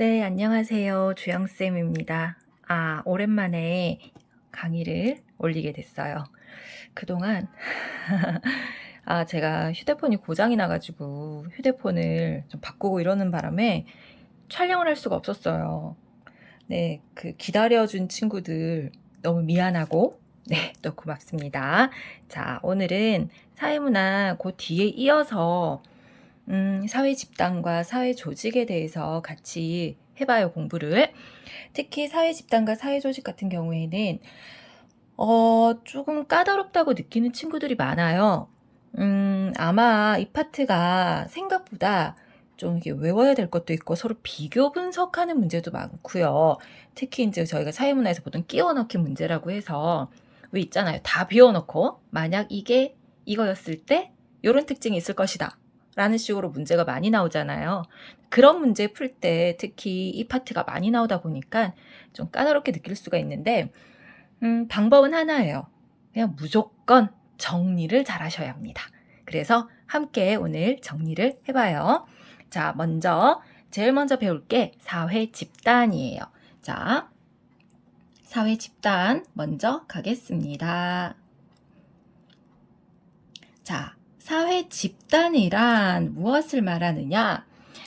네, 안녕하세요. 주영쌤입니다. 오랜만에 강의를 올리게 됐어요. 그동안, 제가 휴대폰이 고장이 나가지고 휴대폰을 좀 바꾸고 이러는 바람에 촬영을 할 수가 없었어요. 네, 기다려준 친구들 너무 미안하고, 네, 또 고맙습니다. 자, 오늘은 사회문화 그 뒤에 이어서 사회 집단과 사회 조직에 대해서 같이 해봐요, 공부를. 특히 사회 집단과 사회 조직 같은 경우에는 조금 까다롭다고 느끼는 친구들이 많아요. 아마 이 파트가 생각보다 좀 이게 외워야 될 것도 있고 서로 비교 분석하는 문제도 많고요. 특히 이제 저희가 사회문화에서 보통 끼워 넣기 문제라고 해서 왜 있잖아요. 다 비워 넣고 만약 이게 이거였을 때 이런 특징이 있을 것이다. 라는 식으로 문제가 많이 나오잖아요. 그런 문제 풀 때 특히 이 파트가 많이 나오다 보니까 좀 까다롭게 느낄 수가 있는데 방법은 하나예요. 그냥 무조건 정리를 잘 하셔야 합니다. 그래서 함께 오늘 정리를 해봐요. 자, 제일 먼저 배울 게 사회 집단이에요. 자, 사회 집단 먼저 가겠습니다. 자, 사회 집단이란 무엇을 말하느냐?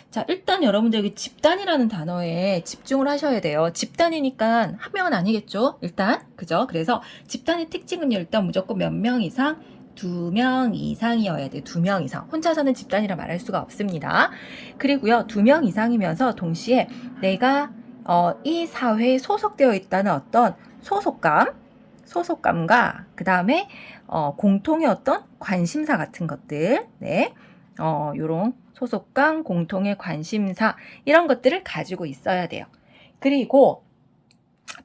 자, 일단 여러분들 여기 집단이라는 단어에 집중을 하셔야 돼요. 집단이니까 한 명은 아니겠죠? 일단, 그죠? 그래서 집단의 특징은요, 일단 무조건 몇 명 이상? 2명 이상이어야 돼요. 2명 이상. 혼자서는 집단이라 말할 수가 없습니다. 그리고요, 2명 이상이면서 동시에 내가 이 사회에 소속되어 있다는 어떤 소속감과 그 다음에 공통의 어떤 관심사 같은 것들, 네, 요런 소속감, 공통의 관심사 이런 것들을 가지고 있어야 돼요. 그리고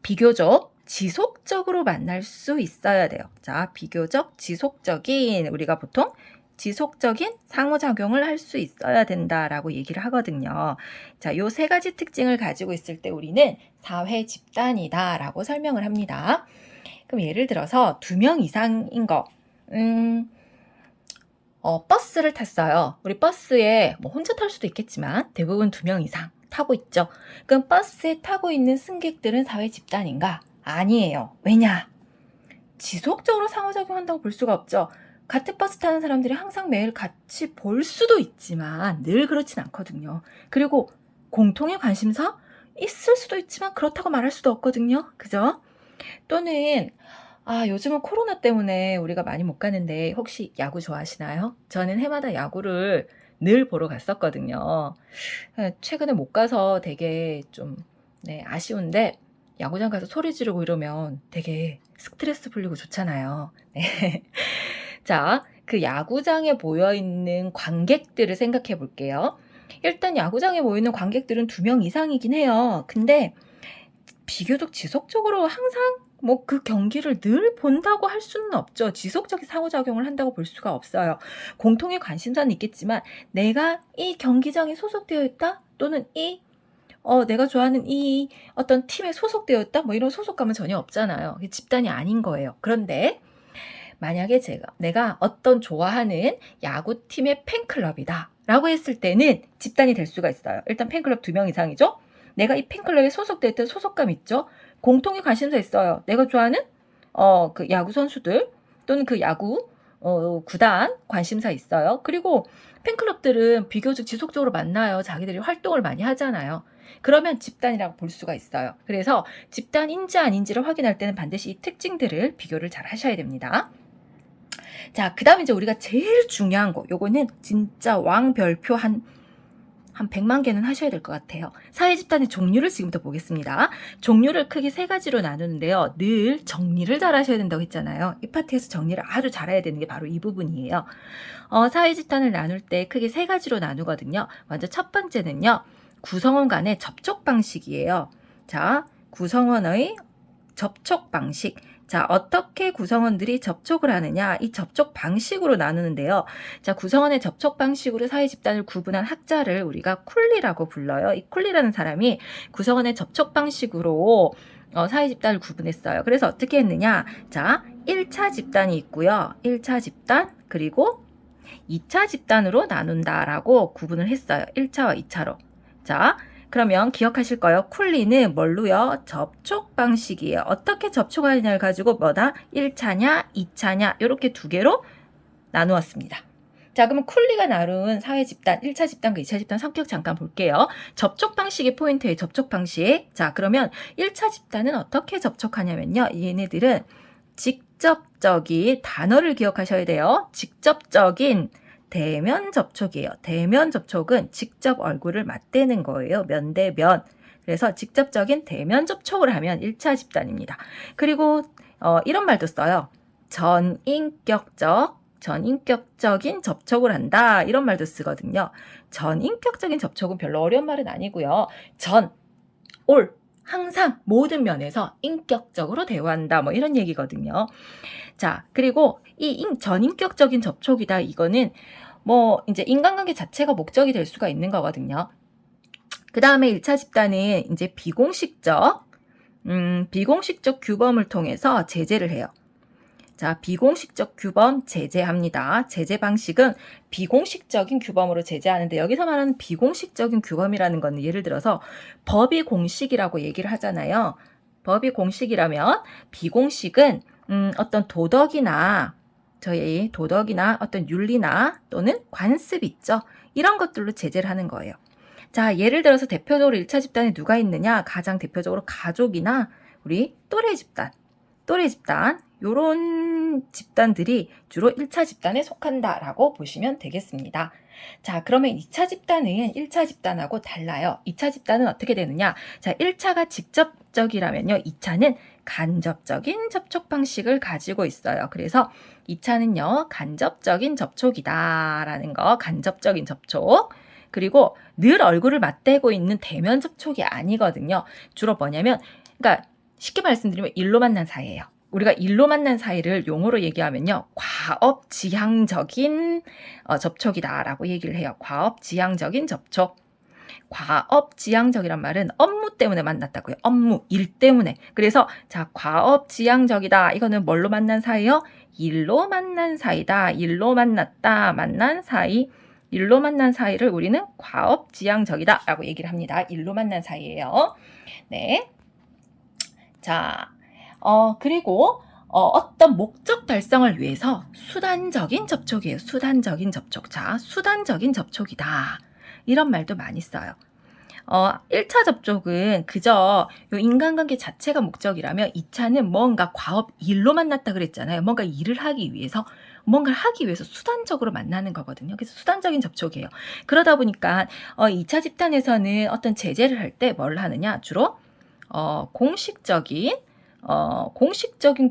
비교적 지속적으로 만날 수 있어야 돼요. 자, 비교적 지속적인 우리가 보통 지속적인 상호작용을 할 수 있어야 된다라고 얘기를 하거든요. 자, 요 세 가지 특징을 가지고 있을 때 우리는 사회 집단이다라고 설명을 합니다. 그럼 예를 들어서 2명 이상인 거, 버스를 탔어요. 우리 버스에 뭐 혼자 탈 수도 있겠지만 대부분 2명 이상 타고 있죠. 그럼 버스에 타고 있는 승객들은 사회 집단인가? 아니에요. 왜냐? 지속적으로 상호작용한다고 볼 수가 없죠. 같은 버스 타는 사람들이 항상 매일 같이 볼 수도 있지만 늘 그렇진 않거든요. 그리고 공통의 관심사? 있을 수도 있지만 그렇다고 말할 수도 없거든요. 그죠? 또는 요즘은 코로나 때문에 우리가 많이 못 가는데 혹시 야구 좋아하시나요? 저는 해마다 야구를 늘 보러 갔었거든요. 최근에 못 가서 되게 좀 아쉬운데 야구장 가서 소리 지르고 이러면 되게 스트레스 풀리고 좋잖아요. 네. 자, 그 야구장에 모여있는 관객들을 생각해 볼게요. 일단 야구장에 모이는 관객들은 2명 이상이긴 해요. 근데 비교적 지속적으로 항상 뭐 그 경기를 늘 본다고 할 수는 없죠. 지속적인 상호작용을 한다고 볼 수가 없어요. 공통의 관심사는 있겠지만 내가 이 경기장에 소속되어 있다 또는 내가 좋아하는 이 어떤 팀에 소속되어 있다 뭐 이런 소속감은 전혀 없잖아요. 집단이 아닌 거예요. 그런데 만약에 내가 어떤 좋아하는 야구팀의 팬클럽이다 라고 했을 때는 집단이 될 수가 있어요. 일단 팬클럽 2명 이상이죠. 내가 이 팬클럽에 소속될 때 소속감 있죠. 공통의 관심사 있어요. 내가 좋아하는 그 야구 선수들 또는 그 야구 구단 관심사 있어요. 그리고 팬클럽들은 비교적 지속적으로 만나요. 자기들이 활동을 많이 하잖아요. 그러면 집단이라고 볼 수가 있어요. 그래서 집단인지 아닌지를 확인할 때는 반드시 이 특징들을 비교를 잘 하셔야 됩니다. 자, 그 다음에 이제 우리가 제일 중요한 거, 요거는 진짜 왕별표 한 100만 개는 하셔야 될 것 같아요. 사회 집단의 종류를 지금부터 보겠습니다. 종류를 크게 3가지로 나누는데요. 늘 정리를 잘 하셔야 된다고 했잖아요. 이 파트에서 정리를 아주 잘해야 되는 게 바로 이 부분이에요. 사회 집단을 나눌 때 크게 3가지로 나누거든요. 먼저 첫 번째는요. 구성원 간의 접촉 방식이에요. 자, 구성원의 접촉 방식. 자, 어떻게 구성원들이 접촉을 하느냐? 이 접촉 방식으로 나누는데요. 자, 구성원의 접촉 방식으로 사회 집단을 구분한 학자를 우리가 쿨리라고 불러요. 이 쿨리라는 사람이 구성원의 접촉 방식으로 사회 집단을 구분했어요. 그래서 어떻게 했느냐? 자, 1차 집단이 있고요. 1차 집단, 그리고 2차 집단으로 나눈다라고 구분을 했어요. 1차와 2차로. 자, 그러면 기억하실 거예요. 쿨리는 뭘로요? 접촉 방식이에요. 어떻게 접촉하느냐를 가지고 뭐다? 1차냐, 2차냐 이렇게 두 개로 나누었습니다. 자, 그러면 쿨리가 나눈 사회 집단, 1차 집단과 2차 집단 성격 잠깐 볼게요. 접촉 방식이 포인트예요. 접촉 방식. 자, 그러면 1차 집단은 어떻게 접촉하냐면요. 얘네들은 직접적인 단어를 기억하셔야 돼요. 직접적인 대면 접촉이에요. 대면 접촉은 직접 얼굴을 맞대는 거예요. 면대면. 그래서 직접적인 대면 접촉을 하면 1차 집단입니다. 그리고 이런 말도 써요. 전인격적인 접촉을 한다. 이런 말도 쓰거든요. 전인격적인 접촉은 별로 어려운 말은 아니고요. 항상 모든 면에서 인격적으로 대화한다. 뭐 이런 얘기거든요. 자, 그리고 이 전인격적인 접촉이다. 이거는 뭐 이제 인간관계 자체가 목적이 될 수가 있는 거거든요. 그 다음에 1차 집단은 이제 비공식적 규범을 통해서 제재를 해요. 자, 비공식적 규범 제재합니다. 제재 방식은 비공식적인 규범으로 제재하는데 여기서 말하는 비공식적인 규범이라는 건 예를 들어서 법이 공식이라고 얘기를 하잖아요. 법이 공식이라면 비공식은 어떤 도덕이나 어떤 윤리나 또는 관습 있죠. 이런 것들로 제재를 하는 거예요. 자, 예를 들어서 대표적으로 1차 집단에 누가 있느냐? 가장 대표적으로 가족이나 우리 또래 집단 요런 집단들이 주로 1차 집단에 속한다라고 보시면 되겠습니다. 자, 그러면 2차 집단은 1차 집단하고 달라요. 2차 집단은 어떻게 되느냐? 자, 1차가 직접적이라면요. 2차는 간접적인 접촉 방식을 가지고 있어요. 그래서 2차는요. 간접적인 접촉이다라는 거. 간접적인 접촉. 그리고 늘 얼굴을 맞대고 있는 대면 접촉이 아니거든요. 주로 뭐냐면 그러니까 쉽게 말씀드리면 일로 만난 사이예요. 우리가 일로 만난 사이를 용어로 얘기하면요. 과업지향적인 접촉이다라고 얘기를 해요. 과업지향적인 접촉. 과업지향적이란 말은 업무 때문에 만났다고요. 업무, 일 때문에. 그래서 자, 과업지향적이다. 이거는 뭘로 만난 사이요? 일로 만난 사이다. 일로 만났다. 만난 사이. 일로 만난 사이를 우리는 과업지향적이다 라고 얘기를 합니다. 일로 만난 사이예요. 네. 자, 그리고 어떤 목적 달성을 위해서 수단적인 접촉이에요. 수단적인 접촉. 자, 수단적인 접촉이다. 이런 말도 많이 써요. 1차 접촉은 그저 요 인간관계 자체가 목적이라면 2차는 뭔가 과업 일로 만났다 그랬잖아요. 뭔가 일을 하기 위해서 뭔가를 하기 위해서 수단적으로 만나는 거거든요. 그래서 수단적인 접촉이에요. 그러다 보니까 2차 집단에서는 어떤 제재를 할 때 뭘 하느냐? 주로 공식적인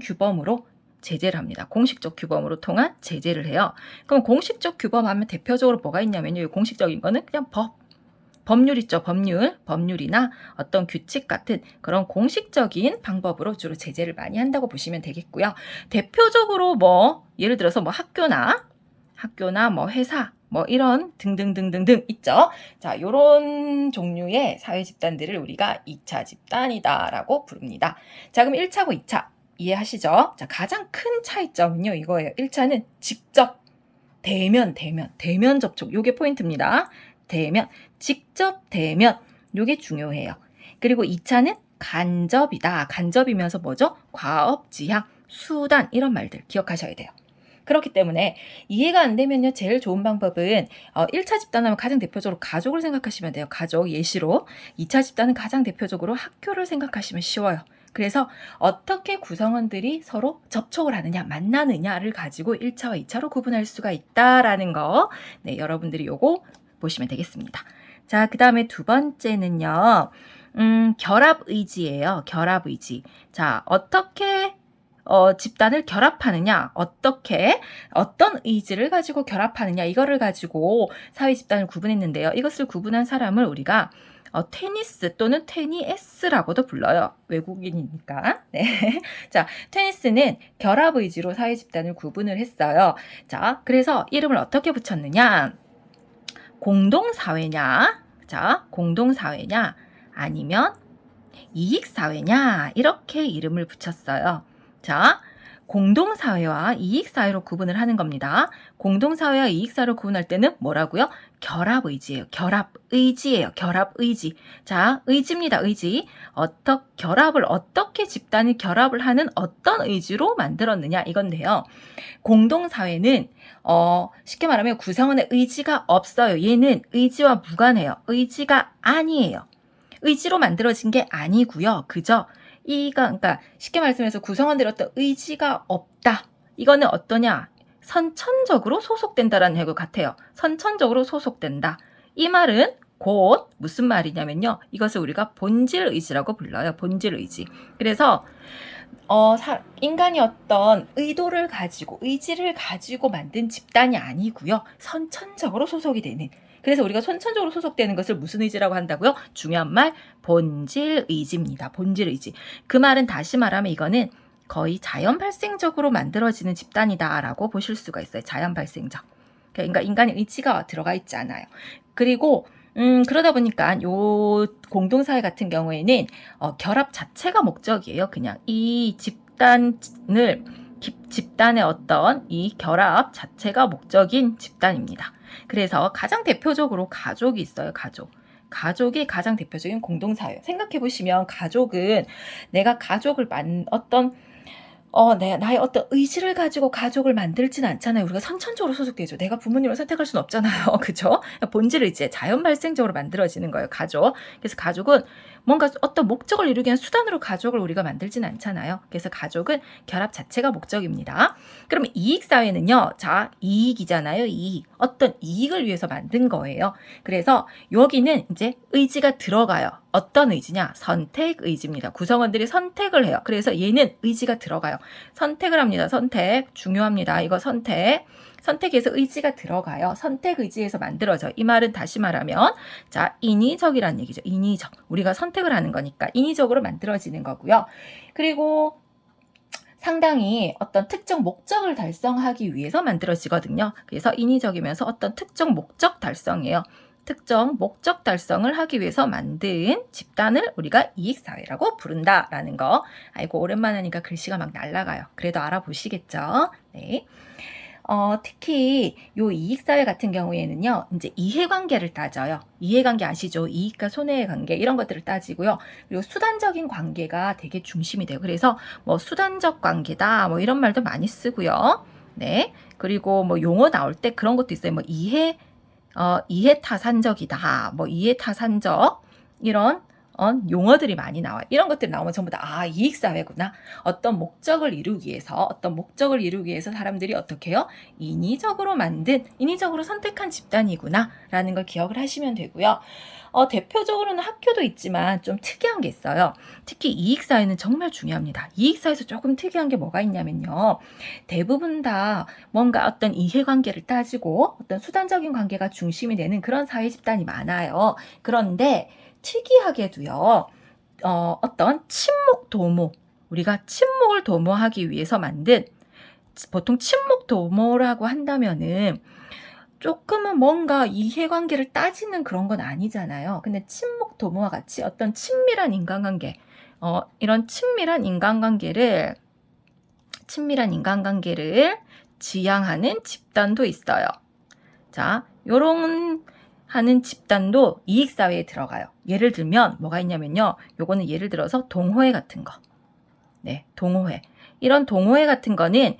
규범으로 제재를 합니다. 공식적 규범으로 통한 제재를 해요. 그럼 공식적 규범 하면 대표적으로 뭐가 있냐면요. 이 공식적인 거는 그냥 법률 있죠. 법률이나 어떤 규칙 같은 그런 공식적인 방법으로 주로 제재를 많이 한다고 보시면 되겠고요. 대표적으로 뭐 예를 들어서 뭐 학교나 뭐 회사 뭐 이런 등등등등등 있죠. 자, 요런 종류의 사회 집단들을 우리가 2차 집단이다라고 부릅니다. 자, 그럼 1차고 2차 이해하시죠? 자, 가장 큰 차이점은요, 이거예요. 1차는 직접 대면 접촉. 요게 포인트입니다. 직접 대면. 요게 중요해요. 그리고 2차는 간접이다. 간접이면서 뭐죠? 과업, 지향, 수단 이런 말들 기억하셔야 돼요. 그렇기 때문에 이해가 안 되면요. 제일 좋은 방법은 1차 집단하면 가장 대표적으로 가족을 생각하시면 돼요. 가족 예시로. 2차 집단은 가장 대표적으로 학교를 생각하시면 쉬워요. 그래서 어떻게 구성원들이 서로 접촉을 하느냐, 만나느냐를 가지고 1차와 2차로 구분할 수가 있다라는 거. 네, 여러분들이 요거 보시면 되겠습니다. 자, 그 다음에 두 번째는요. 결합의지예요. 결합의지. 자, 어떻게 집단을 결합하느냐, 어떤 의지를 가지고 결합하느냐, 이거를 가지고 사회 집단을 구분했는데요. 이것을 구분한 사람을 우리가 테니스 또는 테니에스라고도 불러요. 외국인이니까. 네. 자, 테니스는 결합 의지로 사회 집단을 구분을 했어요. 자, 그래서 이름을 어떻게 붙였느냐? 공동사회냐? 자, 공동사회냐? 아니면 이익사회냐? 이렇게 이름을 붙였어요. 자, 공동사회와 이익사회로 구분을 하는 겁니다. 공동사회와 이익사회로 구분할 때는 뭐라고요? 결합의지예요. 결합의지예요. 결합의지. 자, 의지입니다. 의지. 결합을 어떻게 집단이 결합을 하는 어떤 의지로 만들었느냐 이건데요. 공동사회는 쉽게 말하면 구성원의 의지가 없어요. 얘는 의지와 무관해요. 의지가 아니에요. 의지로 만들어진 게 아니고요. 그저 그러니까 쉽게 말씀해서 구성원들의 어떤 의지가 없다. 이거는 어떠냐? 선천적으로 소속된다라는 얘기 같아요. 선천적으로 소속된다. 이 말은 곧 무슨 말이냐면요. 이것을 우리가 본질 의지라고 불러요. 본질 의지. 그래서 인간이 어떤 의도를 가지고 의지를 가지고 만든 집단이 아니고요. 선천적으로 소속이 되는. 그래서 우리가 선천적으로 소속되는 것을 무슨 의지라고 한다고요? 중요한 말, 본질 의지입니다. 본질 의지. 그 말은 다시 말하면 이거는 거의 자연 발생적으로 만들어지는 집단이다라고 보실 수가 있어요. 자연 발생적. 그러니까 인간의 의지가 들어가 있지 않아요. 그리고 그러다 보니까 요 공동사회 같은 경우에는 결합 자체가 목적이에요. 그냥 이 집단의 어떤 이 결합 자체가 목적인 집단입니다. 그래서 가장 대표적으로 가족이 있어요. 가족이 가장 대표적인 공동사회예요. 생각해 보시면 가족은 내가 가족을 나의 어떤 의지를 가지고 가족을 만들진 않잖아요. 우리가 선천적으로 소속되죠. 내가 부모님을 선택할 수는 없잖아요. 그죠? 본질 의지, 자연 발생적으로 만들어지는 거예요. 가족. 그래서 가족은 뭔가 어떤 목적을 이루기 위한 수단으로 가족을 우리가 만들진 않잖아요. 그래서 가족은 결합 자체가 목적입니다. 그러면 이익사회는요. 자, 이익이잖아요. 어떤 이익을 위해서 만든 거예요. 그래서 여기는 이제 의지가 들어가요. 어떤 의지냐? 선택 의지입니다. 구성원들이 선택을 해요. 그래서 얘는 의지가 들어가요. 선택을 합니다. 선택. 중요합니다. 이거 선택에서 의지가 들어가요. 선택 의지에서 만들어져. 이 말은 다시 말하면 자, 인위적이라는 얘기죠. 인위적. 우리가 선택을 하는 거니까 인위적으로 만들어지는 거고요. 그리고 상당히 어떤 특정 목적을 달성하기 위해서 만들어지거든요. 그래서 인위적이면서 어떤 특정 목적 달성이에요. 특정 목적 달성을 하기 위해서 만든 집단을 우리가 이익사회라고 부른다라는 거. 아이고 오랜만에 하니까 글씨가 막 날아가요. 그래도 알아보시겠죠? 네. 특히 요 이익사회 같은 경우에는요, 이제 이해관계를 따져요. 이해관계 아시죠? 이익과 손해의 관계 이런 것들을 따지고요. 그리고 수단적인 관계가 되게 중심이 돼요. 그래서 뭐 수단적 관계다 뭐 이런 말도 많이 쓰고요. 네. 그리고 뭐 용어 나올 때 그런 것도 있어요. 뭐 이해타산적이다. 뭐 이해타산적 이런 용어들이 많이 나와요. 이런 것들이 나오면 전부 다 이익사회구나. 어떤 목적을 이루기 위해서 사람들이 어떻게 해요? 인위적으로 선택한 집단이구나 라는 걸 기억을 하시면 되고요. 대표적으로는 학교도 있지만 좀 특이한 게 있어요. 특히 이익사회는 정말 중요합니다. 이익사회에서 조금 특이한 게 뭐가 있냐면요. 대부분 다 뭔가 어떤 이해관계를 따지고 어떤 수단적인 관계가 중심이 되는 그런 사회 집단이 많아요. 그런데 특이하게도요, 어떤 친목 도모, 우리가 친목을 도모하기 위해서 만든, 보통 친목 도모라고 한다면은 조금은 뭔가 이해관계를 따지는 그런 건 아니잖아요. 근데 친목 도모와 같이 어떤 친밀한 인간관계, 이런 친밀한 인간관계를 지향하는 집단도 있어요. 자, 요런 하는 집단도 이익사회에 들어가요. 예를 들면 뭐가 있냐면요. 요거는 예를 들어서 동호회 같은 거. 네, 동호회. 이런 동호회 같은 거는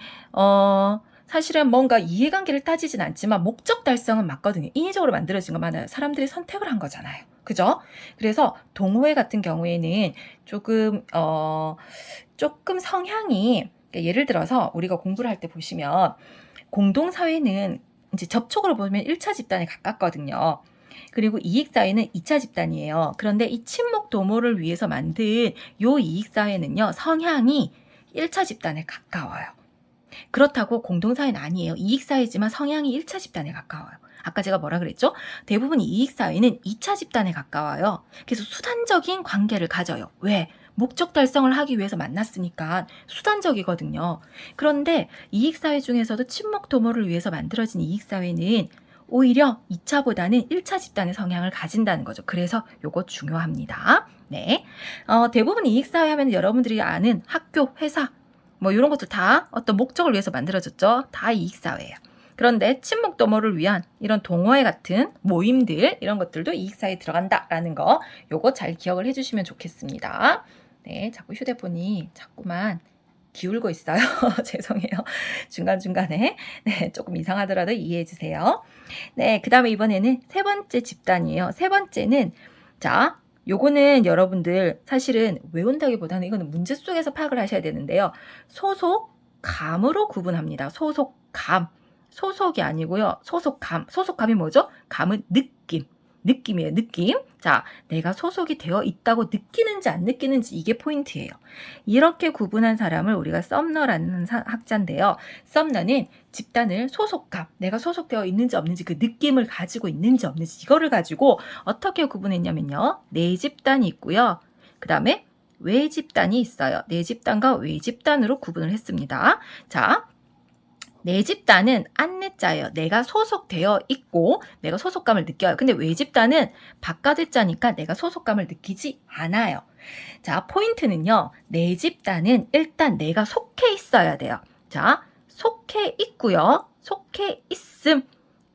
사실은 뭔가 이해관계를 따지진 않지만 목적 달성은 맞거든요. 인위적으로 만들어진 거 많아요. 사람들이 선택을 한 거잖아요. 그죠? 그래서 동호회 같은 경우에는 조금 성향이 예를 들어서 우리가 공부를 할 때 보시면 공동사회는 이제 접촉으로 보면 1차 집단에 가깝거든요. 그리고 이익사회는 2차 집단이에요. 그런데 이 친목 도모를 위해서 만든 요 이익사회는요, 성향이 1차 집단에 가까워요. 그렇다고 공동사회는 아니에요. 이익사회지만 성향이 1차 집단에 가까워요. 아까 제가 뭐라 그랬죠? 대부분 이익사회는 2차 집단에 가까워요. 그래서 수단적인 관계를 가져요. 왜? 목적 달성을 하기 위해서 만났으니까 수단적이거든요. 그런데 이익사회 중에서도 친목 도모를 위해서 만들어진 이익사회는 오히려 2차보다는 1차 집단의 성향을 가진다는 거죠. 그래서 요거 중요합니다. 네. 대부분 이익사회 하면 여러분들이 아는 학교, 회사, 뭐 이런 것들 다 어떤 목적을 위해서 만들어졌죠. 다 이익사회예요. 그런데 친목 도모를 위한 이런 동호회 같은 모임들 이런 것들도 이익사회에 들어간다라는 거 요거 잘 기억을 해주시면 좋겠습니다. 네, 자꾸 휴대폰이 자꾸만 기울고 있어요. 죄송해요. 중간중간에 네, 조금 이상하더라도 이해해 주세요. 네, 그 다음에 이번에는 세 번째 집단이에요. 세 번째는 자, 요거는 여러분들 사실은 외운다기보다는 이거는 문제 속에서 파악을 하셔야 되는데요. 소속감으로 구분합니다. 소속감. 소속이 아니고요. 소속감. 소속감이 뭐죠? 감은 느낌. 느낌이에요. 느낌. 자, 내가 소속이 되어 있다고 느끼는지 안 느끼는지 이게 포인트예요. 이렇게 구분한 사람을 우리가 썸너라는 학자인데요. 썸너는 집단을 소속감, 내가 소속되어 있는지 없는지 그 느낌을 가지고 있는지 없는지 이거를 가지고 어떻게 구분했냐면요. 네 집단이 있고요. 그 다음에 외집단이 있어요. 네 집단과 외집단으로 구분을 했습니다. 자, 내 집단은 안내자예요. 내가 소속되어 있고 내가 소속감을 느껴요. 근데 외집단은 바깥의 자니까 내가 소속감을 느끼지 않아요. 자, 포인트는요. 내 집단은 일단 내가 속해 있어야 돼요. 자, 속해 있고요. 속해 있음.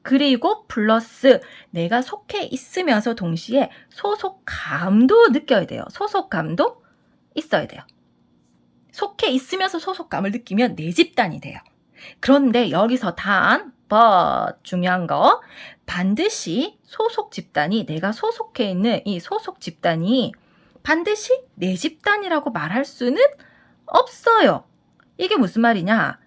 그리고 플러스 내가 속해 있으면서 동시에 소속감도 느껴야 돼요. 소속감도 있어야 돼요. 속해 있으면서 소속감을 느끼면 내 집단이 돼요. 그런데 여기서 중요한 거 반드시 소속 집단이 내가 소속해 있는 이 소속 집단이 반드시 내 집단이라고 말할 수는 없어요. 이게 무슨 말이냐?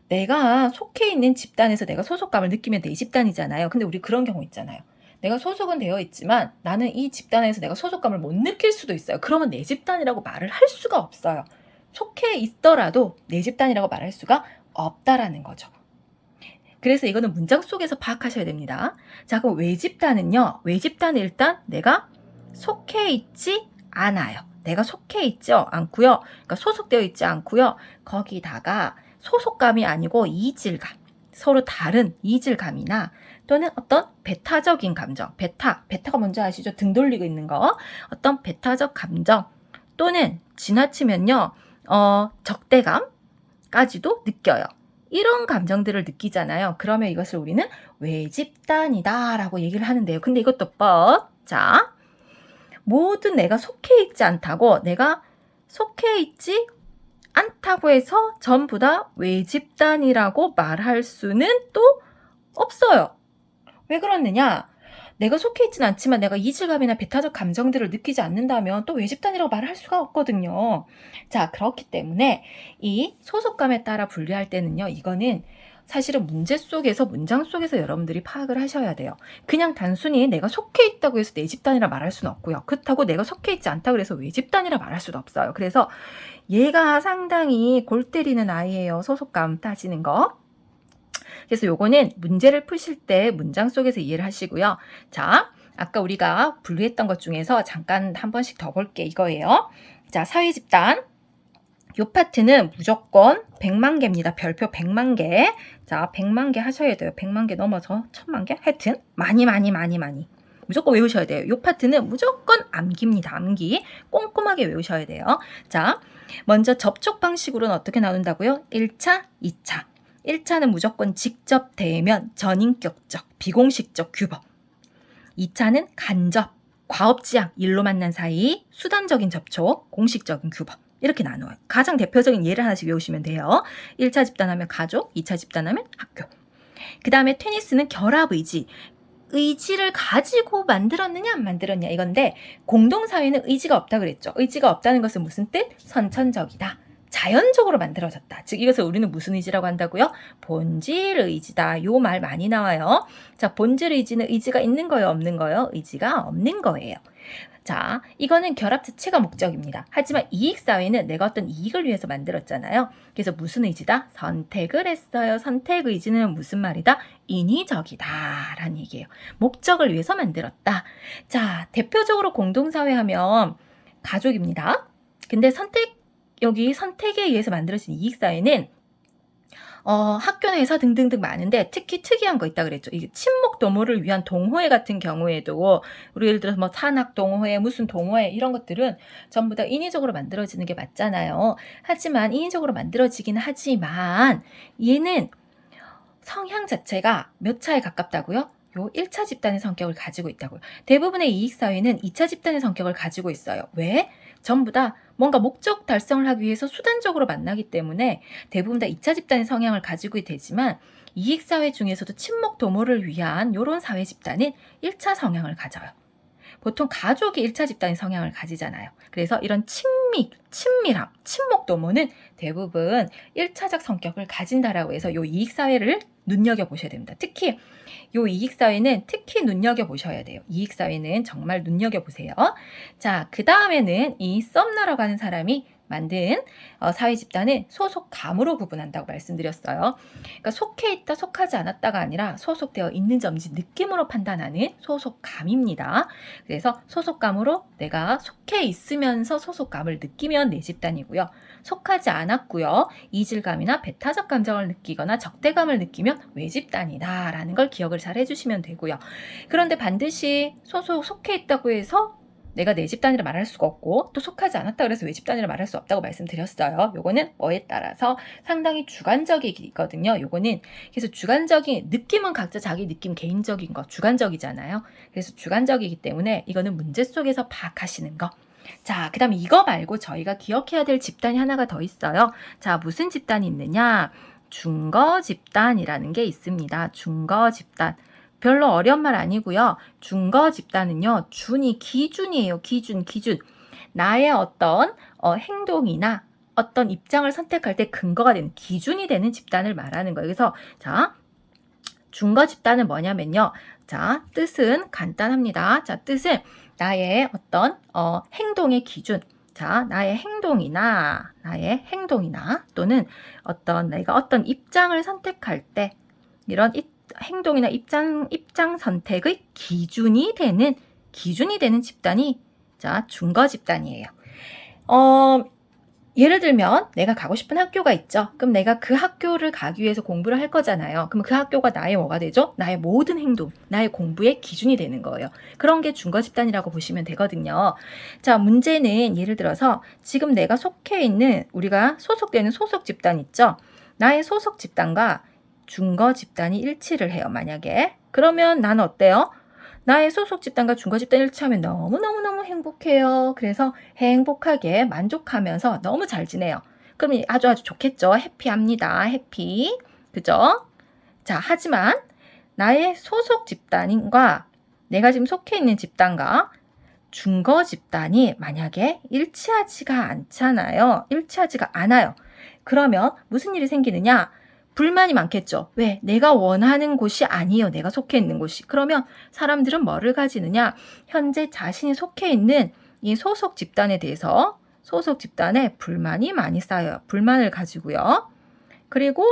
내가 속해 있는 집단에서 내가 소속감을 느끼면 내 집단이잖아요. 근데 우리 그런 경우 있잖아요. 내가 소속은 되어 있지만 나는 이 집단에서 내가 소속감을 못 느낄 수도 있어요. 그러면 내 집단이라고 말을 할 수가 없어요. 속해 있더라도 내 집단이라고 말할 수가 없다라는 거죠. 그래서 이거는 문장 속에서 파악하셔야 됩니다. 자, 그럼 외집단은요. 외집단은 일단 내가 속해 있지 않아요. 내가 속해 있지 않고요. 그러니까 소속되어 있지 않고요. 거기다가 소속감이 아니고 이질감, 서로 다른 이질감이나 또는 어떤 배타적인 감정, 베타가 뭔지 아시죠? 등 돌리고 있는 거. 어떤 배타적 감정 또는 지나치면요. 적대감까지도 느껴요. 이런 감정들을 느끼잖아요. 그러면 이것을 우리는 외집단이다 라고 얘기를 하는데요. 근데 이것도 자, 모든 내가 속해 있지 않다고 내가 속해 있지 않다고 해서 전부 다 외집단이라고 말할 수는 또 없어요. 왜 그러느냐? 내가 속해 있진 않지만 내가 이질감이나 배타적 감정들을 느끼지 않는다면 또 외집단이라고 말할 수가 없거든요. 자, 그렇기 때문에 이 소속감에 따라 분류할 때는요. 이거는 사실은 문제 속에서 문장 속에서 여러분들이 파악을 하셔야 돼요. 그냥 단순히 내가 속해 있다고 해서 내 집단이라 말할 수는 없고요. 그렇다고 내가 속해 있지 않다고 해서 외집단이라 말할 수도 없어요. 그래서 얘가 상당히 골 때리는 아이예요. 소속감 따지는 거. 그래서 요거는 문제를 푸실 때 문장 속에서 이해를 하시고요. 자, 아까 우리가 분류했던 것 중에서 잠깐 한 번씩 더 볼게 이거예요. 자, 사회집단. 요 파트는 무조건 100만 개입니다. 별표 100만 개. 자, 100만 개 하셔야 돼요. 100만 개 넘어서 1000만 개? 하여튼 많이. 무조건 외우셔야 돼요. 요 파트는 무조건 암기입니다. 암기. 꼼꼼하게 외우셔야 돼요. 자, 먼저 접촉 방식으로는 어떻게 나눈다고요? 1차, 2차. 1차는 무조건 직접 대면, 전인격적, 비공식적 규범. 2차는 간접, 과업지향, 일로 만난 사이, 수단적인 접촉, 공식적인 규범. 이렇게 나눠요. 가장 대표적인 예를 하나씩 외우시면 돼요. 1차 집단하면 가족, 2차 집단하면 학교. 그 다음에 테니스는 결합의지. 의지를 가지고 만들었느냐 안 만들었냐 이건데 공동사회는 의지가 없다 그랬죠. 의지가 없다는 것은 무슨 뜻? 선천적이다. 자연적으로 만들어졌다. 즉 이것을 우리는 무슨 의지라고 한다고요? 본질 의지다. 요 말 많이 나와요. 자, 본질 의지는 의지가 있는 거예요? 없는 거예요? 의지가 없는 거예요. 자, 이거는 결합 자체가 목적입니다. 하지만 이익사회는 내가 어떤 이익을 위해서 만들었잖아요. 그래서 무슨 의지다? 선택을 했어요. 선택 의지는 무슨 말이다? 인위적이다 라는 얘기예요. 목적을 위해서 만들었다. 자, 대표적으로 공동사회 하면 가족입니다. 근데 여기 선택에 의해서 만들어진 이익사회는 학교나 회사 등등등 많은데 특히 특이한 거 있다 그랬죠. 이게 친목 도모를 위한 동호회 같은 경우에도 우리 예를 들어서 뭐 산악 동호회, 무슨 동호회 이런 것들은 전부 다 인위적으로 만들어지는 게 맞잖아요. 하지만 인위적으로 만들어지긴 하지만 얘는 성향 자체가 몇 차에 가깝다고요? 요 1차 집단의 성격을 가지고 있다고요. 대부분의 이익사회는 2차 집단의 성격을 가지고 있어요. 왜? 전부 다 뭔가 목적 달성을 하기 위해서 수단적으로 만나기 때문에 대부분 다 2차 집단의 성향을 가지고 되지만 이익사회 중에서도 친목 도모를 위한 이런 사회 집단은 1차 성향을 가져요. 보통 가족이 1차 집단의 성향을 가지잖아요. 그래서 이런 친밀함, 친목 도모는 대부분 1차적 성격을 가진다라고 해서 요 이익사회를 눈여겨보셔야 됩니다. 특히 요 이익사회는 특히 눈여겨보셔야 돼요. 이익사회는 정말 눈여겨보세요. 자, 그 다음에는 이 썸너라고 하는 사람이 만든 사회 집단은 소속감으로 구분한다고 말씀드렸어요. 그러니까 속해 있다, 속하지 않았다가 아니라 소속되어 있는 점인지 느낌으로 판단하는 소속감입니다. 그래서 소속감으로 내가 속해 있으면서 소속감을 느끼면 내 집단이고요. 속하지 않았고요. 이질감이나 배타적 감정을 느끼거나 적대감을 느끼면 외 집단이다 라는 걸 기억을 잘 해주시면 되고요. 그런데 반드시 속해 있다고 해서 내가 내 집단이라 말할 수가 없고 또 속하지 않았다 그래서 외 집단이라 말할 수 없다고 말씀드렸어요. 요거는 뭐에 따라서 상당히 주관적이거든요. 요거는 그래서 주관적인 느낌은 각자 자기 느낌 개인적인 거 주관적이잖아요. 그래서 주관적이기 때문에 이거는 문제 속에서 파악하시는 거. 자, 그 다음에 이거 말고 저희가 기억해야 될 집단이 하나가 더 있어요. 자, 무슨 집단이 있느냐? 중거 집단이라는 게 있습니다. 중거 집단. 별로 어려운 말 아니고요. 중거 집단은요. 준이 기준이에요. 기준. 나의 어떤 행동이나 어떤 입장을 선택할 때 근거가 되는 기준이 되는 집단을 말하는 거예요. 그래서 자, 중거 집단은 뭐냐면요. 자, 뜻은 간단합니다. 자, 뜻은 나의 어떤 행동의 기준. 자, 나의 행동이나 또는 내가 어떤 입장을 선택할 때 이런 행동이나 입장 선택의 기준이 되는 집단이 자, 중거 집단이에요. 예를 들면 내가 가고 싶은 학교가 있죠. 그럼 내가 그 학교를 가기 위해서 공부를 할 거잖아요. 그럼 그 학교가 나의 뭐가 되죠? 나의 모든 행동, 나의 공부의 기준이 되는 거예요. 그런 게 중거 집단이라고 보시면 되거든요. 자, 문제는 예를 들어서 지금 내가 속해 있는 우리가 소속되는 소속 집단 있죠. 나의 소속 집단과 중거 집단이 일치를 해요. 만약에. 그러면 나는 어때요? 나의 소속 집단과 중거 집단 일치하면 너무너무너무 행복해요. 그래서 행복하게 만족하면서 너무 잘 지내요. 그럼 아주 좋겠죠. 해피합니다. 해피. 그죠? 자, 하지만 나의 소속 집단과 내가 지금 속해 있는 집단과 중거 집단이 만약에 일치하지가 않잖아요. 일치하지가 않아요. 그러면 무슨 일이 생기느냐? 불만이 많겠죠. 왜? 내가 원하는 곳이 아니에요. 내가 속해 있는 곳이. 그러면 사람들은 뭐를 가지느냐? 현재 자신이 속해 있는 이 소속 집단에 대해서 소속 집단에 불만이 많이 쌓여요. 불만을 가지고요. 그리고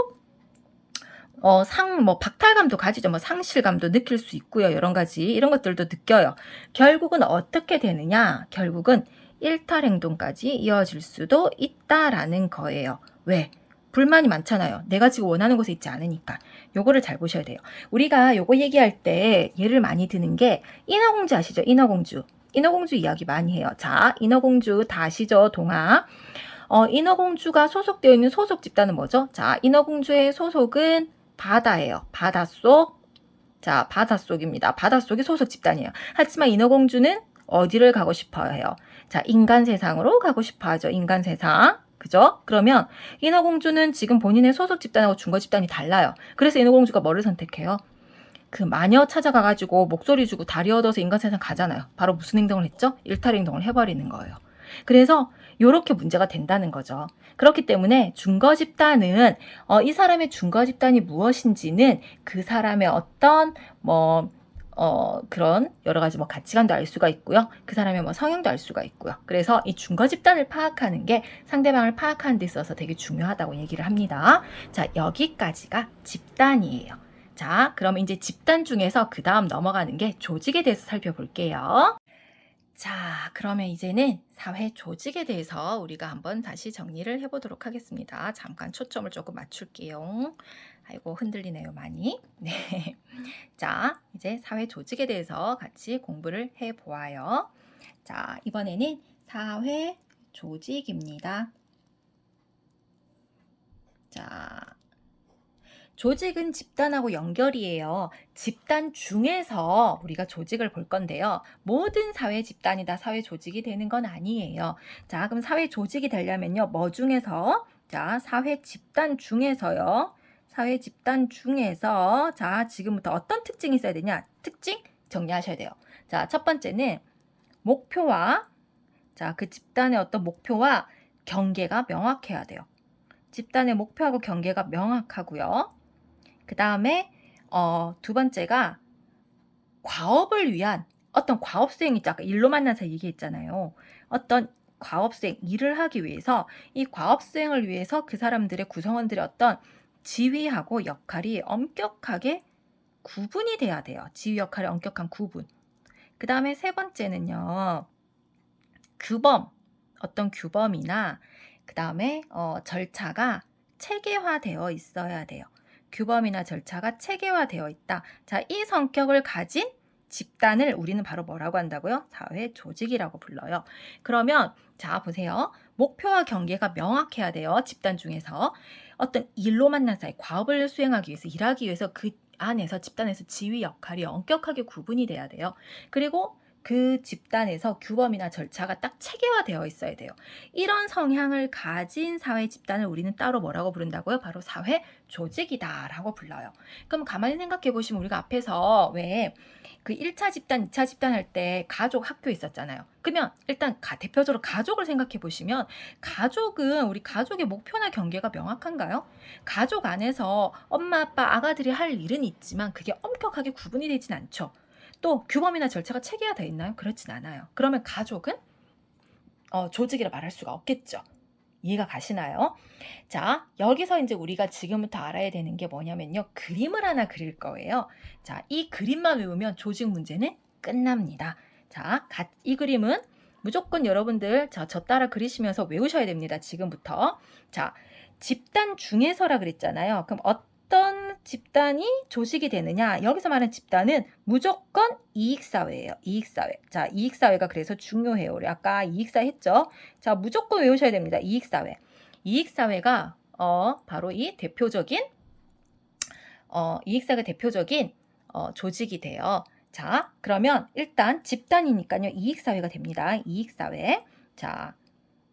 박탈감도 가지죠. 상실감도 느낄 수 있고요. 여러 가지 이런 것들도 느껴요. 결국은 어떻게 되느냐? 결국은 일탈 행동까지 이어질 수도 있다라는 거예요. 왜? 불만이 많잖아요. 내가 지금 원하는 곳에 있지 않으니까. 요거를 잘 보셔야 돼요. 우리가 요거 얘기할 때 예를 많이 드는 게 인어공주 아시죠? 인어공주 이야기 많이 해요. 자, 인어공주 다 아시죠? 동화. 인어공주가 소속되어 있는 소속 집단은 뭐죠? 자, 인어공주의 소속은 바다예요. 바닷속. 자, 바닷속입니다. 바닷속이 소속 집단이에요. 하지만 인어공주는 어디를 가고 싶어 해요? 자, 인간 세상으로 가고 싶어 하죠. 인간 세상. 그죠? 그러면 인어공주는 지금 본인의 소속 집단하고 중거 집단이 달라요. 그래서 인어공주가 뭐를 선택해요? 그 마녀 찾아가가지고 목소리 주고 다리 얻어서 인간 세상 가잖아요. 바로 무슨 행동을 했죠? 일탈 행동을 해버리는 거예요. 그래서 이렇게 문제가 된다는 거죠. 그렇기 때문에 중거 집단은 이 사람의 중거 집단이 무엇인지는 그 사람의 어떤 그런 여러 가지 가치관도 알 수가 있고요. 그 사람의 성향도 알 수가 있고요. 그래서 이 중거 집단을 파악하는 게 상대방을 파악하는 데 있어서 되게 중요하다고 얘기를 합니다. 자, 여기까지가 집단이에요. 자, 그럼 이제 집단 중에서 그 다음 넘어가는 게 조직에 대해서 살펴볼게요. 자, 그러면 이제는 사회 조직에 대해서 우리가 한번 다시 정리를 해보도록 하겠습니다. 잠깐 초점을 조금 맞출게요. 아이고, 흔들리네요, 많이. 네. 자, 이제 사회 조직에 대해서 같이 공부를 해 보아요. 자, 이번에는 사회 조직입니다. 자, 조직은 집단하고 연결이에요. 집단 중에서 우리가 조직을 볼 건데요. 모든 사회 집단이 다 사회 조직이 되는 건 아니에요. 자, 그럼 사회 조직이 되려면요. 뭐 중에서? 자, 사회 집단 중에서요. 사회 집단 중에서 자, 지금부터 어떤 특징이 있어야 되냐? 특징 정리하셔야 돼요. 자, 첫 번째는 목표와 자, 그 집단의 어떤 목표와 경계가 명확해야 돼요. 집단의 목표하고 경계가 명확하고요. 그 다음에 두 번째가 과업을 위한 어떤 과업 수행 있죠. 아까 일로 만나서 얘기했잖아요. 어떤 과업 수행, 일을 하기 위해서 이 과업 수행을 위해서 그 사람들의 구성원들의 어떤 지위하고 역할이 엄격하게 구분이 돼야 돼요. 지위 역할의 엄격한 구분. 그 다음에 세 번째는요. 규범, 어떤 규범이나 그 다음에 절차가 체계화되어 있어야 돼요. 규범이나 절차가 체계화되어 있다. 자, 이 성격을 가진 집단을 우리는 바로 뭐라고 한다고요? 사회 조직이라고 불러요. 그러면 자, 보세요. 목표와 경계가 명확해야 돼요. 집단 중에서. 어떤 일로 만난 사이, 과업을 수행하기 위해서, 일하기 위해서 그 안에서 집단에서 지위 역할이 엄격하게 구분이 돼야 돼요. 그리고 그 집단에서 규범이나 절차가 딱 체계화되어 있어야 돼요. 이런 성향을 가진 사회 집단을 우리는 따로 뭐라고 부른다고요? 바로 사회 조직이다라고 불러요. 그럼 가만히 생각해 보시면 우리가 앞에서 왜 그 1차 집단, 2차 집단 할 때 가족 학교 있었잖아요. 그러면 일단 대표적으로 가족을 생각해 보시면 가족은 우리 가족의 목표나 경계가 명확한가요? 가족 안에서 엄마, 아빠, 아가들이 할 일은 있지만 그게 엄격하게 구분이 되진 않죠. 또 규범이나 절차가 체계화되어 있나요? 그렇진 않아요. 그러면 가족은 조직이라 말할 수가 없겠죠. 이해가 가시나요? 자, 여기서 이제 우리가 지금부터 알아야 되는 게 뭐냐면요. 그림을 하나 그릴 거예요. 자, 이 그림만 외우면 조직 문제는 끝납니다. 자, 이 그림은 무조건 여러분들 저 따라 그리시면서 외우셔야 됩니다. 지금부터. 자, 집단 중에서라 그랬잖아요. 그럼 어떤 집단이 조직이 되느냐? 여기서 말하는 집단은 무조건 이익사회예요. 이익사회. 자, 이익사회가 그래서 중요해요. 우리 아까 이익사회 했죠? 자, 무조건 외우셔야 됩니다. 이익사회. 이익사회가 바로 이 대표적인 이익사회가 대표적인 조직이 돼요. 자, 그러면 일단 집단이니까요. 이익사회가 됩니다. 이익사회. 자,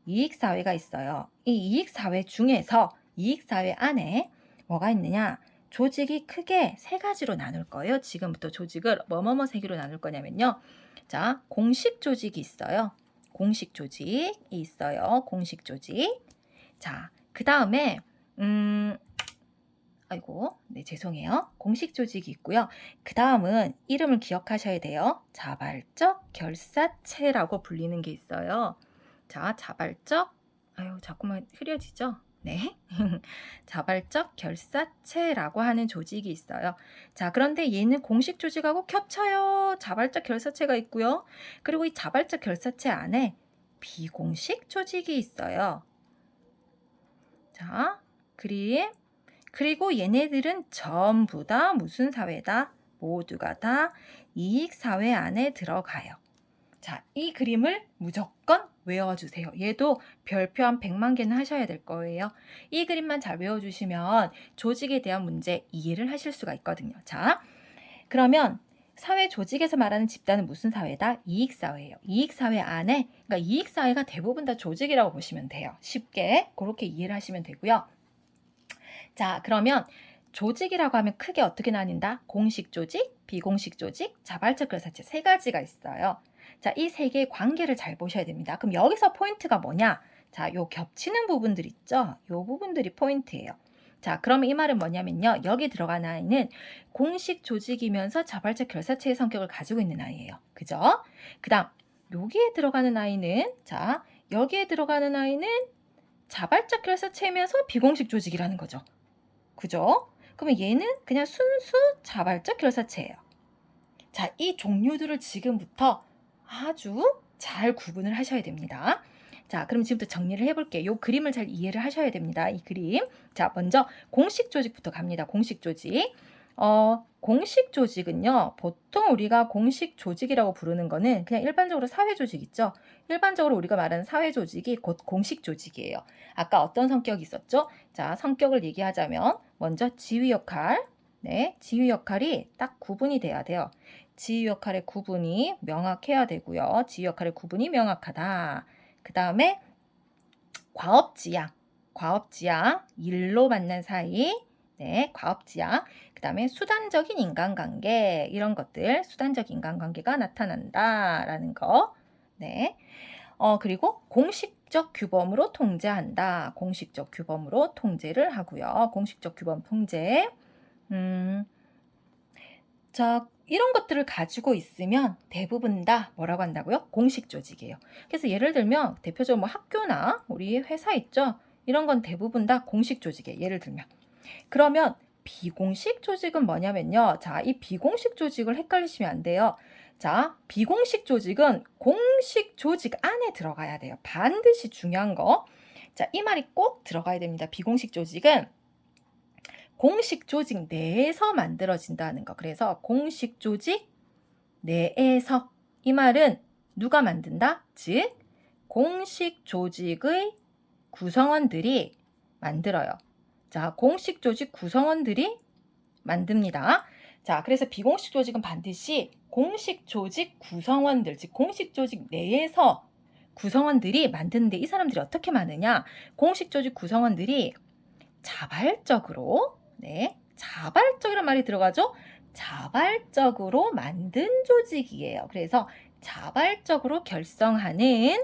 이익사회가 있어요. 이 이익사회 중에서 이익사회 안에 뭐가 있느냐? 조직이 크게 세 가지로 나눌 거예요. 지금부터 조직을 뭐뭐뭐 세 개로 나눌 거냐면요. 자, 공식 조직이 있어요. 공식 조직이 있어요. 공식 조직. 자, 그 다음에 아이고, 네, 죄송해요. 공식 조직이 있고요. 그 다음은 이름을 기억하셔야 돼요. 자발적 결사체라고 불리는 게 있어요. 자, 자발적, 아유, 자꾸만 흐려지죠? 네. 자발적 결사체라고 하는 조직이 있어요. 자, 그런데 얘는 공식 조직하고 겹쳐요. 자발적 결사체가 있고요. 그리고 이 자발적 결사체 안에 비공식 조직이 있어요. 자, 그리고 얘네들은 전부 다 무슨 사회다? 모두가 다 이익사회 안에 들어가요. 자, 이 그림을 무조건 외워주세요. 얘도 별표 한 100만 개는 하셔야 될 거예요. 이 그림만 잘 외워주시면 조직에 대한 문제 이해를 하실 수가 있거든요. 자, 그러면 사회 조직에서 말하는 집단은 무슨 사회다? 이익사회예요. 이익사회 안에, 그러니까 이익사회가 대부분 다 조직이라고 보시면 돼요. 쉽게 그렇게 이해를 하시면 되고요. 자, 그러면 조직이라고 하면 크게 어떻게 나뉜다? 공식 조직, 비공식 조직, 자발적 결사체 세 가지가 있어요. 자, 이 세 개의 관계를 잘 보셔야 됩니다. 그럼 여기서 포인트가 뭐냐? 자, 요 겹치는 부분들 있죠? 요 부분들이 포인트예요. 자, 그러면 이 말은 뭐냐면요. 여기 들어간 아이는 공식 조직이면서 자발적 결사체의 성격을 가지고 있는 아이예요. 그죠? 그 다음, 여기에 들어가는 아이는, 자, 여기에 들어가는 아이는 자발적 결사체이면서 비공식 조직이라는 거죠. 그죠? 그러면 얘는 그냥 순수 자발적 결사체예요. 자, 이 종류들을 지금부터 아주 잘 구분을 하셔야 됩니다. 자, 그럼 지금부터 정리를 해볼게요. 이 그림을 잘 이해를 하셔야 됩니다. 이 그림. 자, 먼저 공식 조직부터 갑니다. 공식 조직. 공식 조직은요, 보통 우리가 공식 조직이라고 부르는 거는 그냥 일반적으로 사회 조직 있죠? 일반적으로 우리가 말하는 사회 조직이 곧 공식 조직이에요. 아까 어떤 성격이 있었죠? 자, 성격을 얘기하자면 먼저 지휘 역할. 네, 지휘 역할이 딱 구분이 돼야 돼요. 지휘 역할의 구분이 명확해야 되고요. 지휘 역할의 구분이 명확하다. 그 다음에 과업지향, 일로 만난 사이, 네, 과업지향. 그 다음에 수단적인 인간관계, 이런 것들, 수단적인 인간관계가 나타난다라는 거. 네. 그리고 공식적 규범으로 통제한다. 공식적 규범으로 통제를 하고요. 공식적 규범 통제. 자, 이런 것들을 가지고 있으면 대부분 다 뭐라고 한다고요? 공식 조직이에요. 그래서 예를 들면 대표적으로 뭐 학교나 우리 회사 있죠? 이런 건 대부분 다 공식 조직이에요. 예를 들면. 그러면 비공식 조직은 뭐냐면요. 자, 이 비공식 조직을 헷갈리시면 안 돼요. 자, 비공식 조직은 공식 조직 안에 들어가야 돼요. 반드시 중요한 거. 자, 이 말이 꼭 들어가야 됩니다. 비공식 조직은 공식 조직 내에서 만들어진다는 거. 그래서 공식 조직 내에서, 이 말은 누가 만든다? 즉 공식 조직의 구성원들이 만들어요. 자, 공식 조직 구성원들이 만듭니다. 자, 그래서 비공식 조직은 반드시 공식 조직 구성원들, 즉 공식 조직 내에서 구성원들이 만드는데, 이 사람들이 어떻게 많으냐? 공식 조직 구성원들이 자발적으로, 네, 자발적이란 말이 들어가죠? 자발적으로 만든 조직이에요. 그래서 자발적으로 결성하는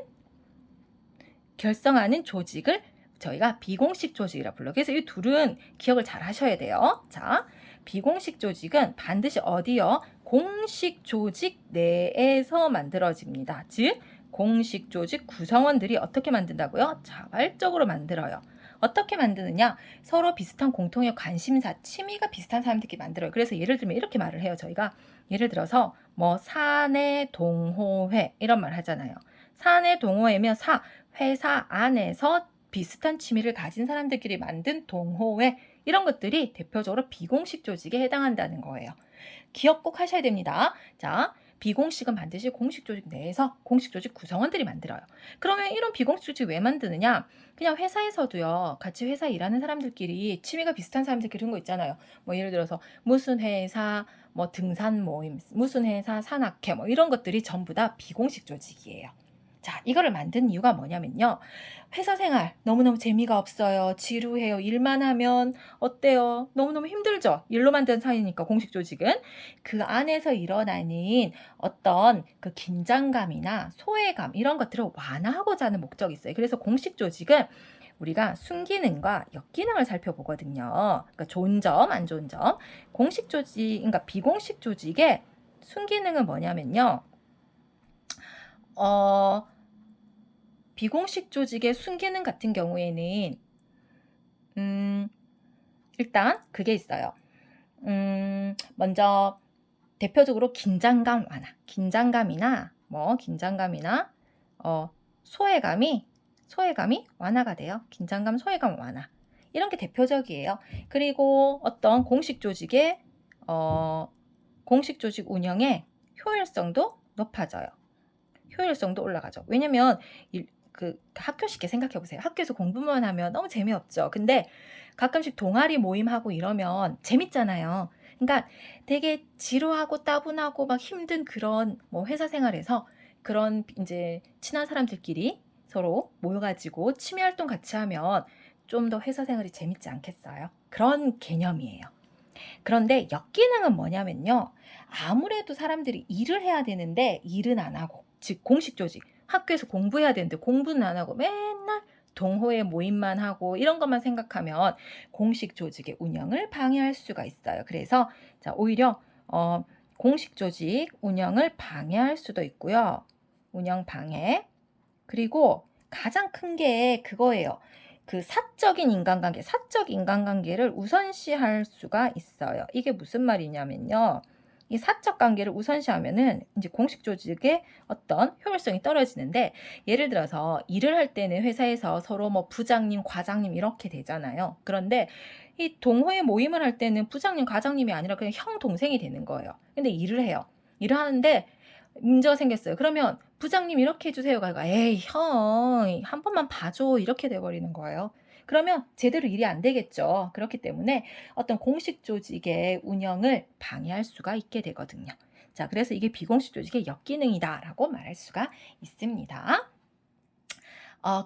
조직을 저희가 비공식 조직이라 불러요. 그래서 이 둘은 기억을 잘 하셔야 돼요. 자, 비공식 조직은 반드시 어디요? 공식 조직 내에서 만들어집니다. 즉, 공식 조직 구성원들이 어떻게 만든다고요? 자발적으로 만들어요. 어떻게 만드느냐? 서로 비슷한 공통의 관심사, 취미가 비슷한 사람들끼리 만들어요. 그래서 예를 들면 이렇게 말을 해요. 저희가 예를 들어서 뭐 사내 동호회 이런 말 하잖아요. 사내 동호회면 회사 안에서 비슷한 취미를 가진 사람들끼리 만든 동호회, 이런 것들이 대표적으로 비공식 조직에 해당한다는 거예요. 기억 꼭 하셔야 됩니다. 자, 비공식은 반드시 공식 조직 내에서 공식 조직 구성원들이 만들어요. 그러면 이런 비공식 조직 왜 만드느냐? 그냥 회사에서도요, 같이 회사 일하는 사람들끼리 취미가 비슷한 사람들끼리 그런 거 있잖아요. 뭐 예를 들어서 무슨 회사 뭐 등산 모임, 무슨 회사 산악회, 뭐 이런 것들이 전부 다 비공식 조직이에요. 자, 이거를 만든 이유가 뭐냐면요. 회사 생활 너무너무 재미가 없어요. 지루해요. 일만 하면 어때요? 너무너무 힘들죠? 일로 만든 사이니까, 공식 조직은. 그 안에서 일어나는 어떤 그 긴장감이나 소외감, 이런 것들을 완화하고자 하는 목적이 있어요. 그래서 공식 조직은 우리가 순기능과 역기능을 살펴보거든요. 그러니까 좋은 점, 안 좋은 점. 공식 조직, 그러니까 비공식 조직의 순기능은 뭐냐면요. 비공식 조직의 순기능 같은 경우에는 일단 그게 있어요. 먼저 대표적으로 긴장감 완화, 긴장감이나 소외감이 완화가 돼요. 긴장감, 소외감 완화, 이런 게 대표적이에요. 그리고 어떤 공식 조직의 공식 조직 운영의 효율성도 높아져요. 효율성도 올라가죠. 왜냐면 그 학교 쉽게 생각해 보세요. 학교에서 공부만 하면 너무 재미없죠. 근데 가끔씩 동아리 모임하고 이러면 재밌잖아요. 그러니까 되게 지루하고 따분하고 막 힘든 그런 뭐 회사 생활에서 그런 이제 친한 사람들끼리 서로 모여가지고 취미 활동 같이 하면 좀 더 회사 생활이 재밌지 않겠어요? 그런 개념이에요. 그런데 역기능은 뭐냐면요. 아무래도 사람들이 일을 해야 되는데 일은 안 하고, 즉 공식 조직, 학교에서 공부해야 되는데 공부는 안 하고 맨날 동호회 모임만 하고 이런 것만 생각하면 공식 조직의 운영을 방해할 수가 있어요. 그래서 자, 오히려 공식 조직 운영을 방해할 수도 있고요. 운영 방해. 그리고 가장 큰 게 그거예요. 그 사적 인간관계를 우선시할 수가 있어요. 이게 무슨 말이냐면요. 이 사적 관계를 우선시하면은 이제 공식 조직의 어떤 효율성이 떨어지는데, 예를 들어서 일을 할 때는 회사에서 서로 뭐 부장님, 과장님 이렇게 되잖아요. 그런데 이 동호회 모임을 할 때는 부장님, 과장님이 아니라 그냥 형, 동생이 되는 거예요. 근데 일을 해요. 일을 하는데 문제가 생겼어요. 그러면 부장님 이렇게 해주세요. 가니까 에이 형 한 번만 봐줘 이렇게 돼버리는 거예요. 그러면 제대로 일이 안 되겠죠. 그렇기 때문에 어떤 공식 조직의 운영을 방해할 수가 있게 되거든요. 자, 그래서 이게 비공식 조직의 역기능이다라고 말할 수가 있습니다.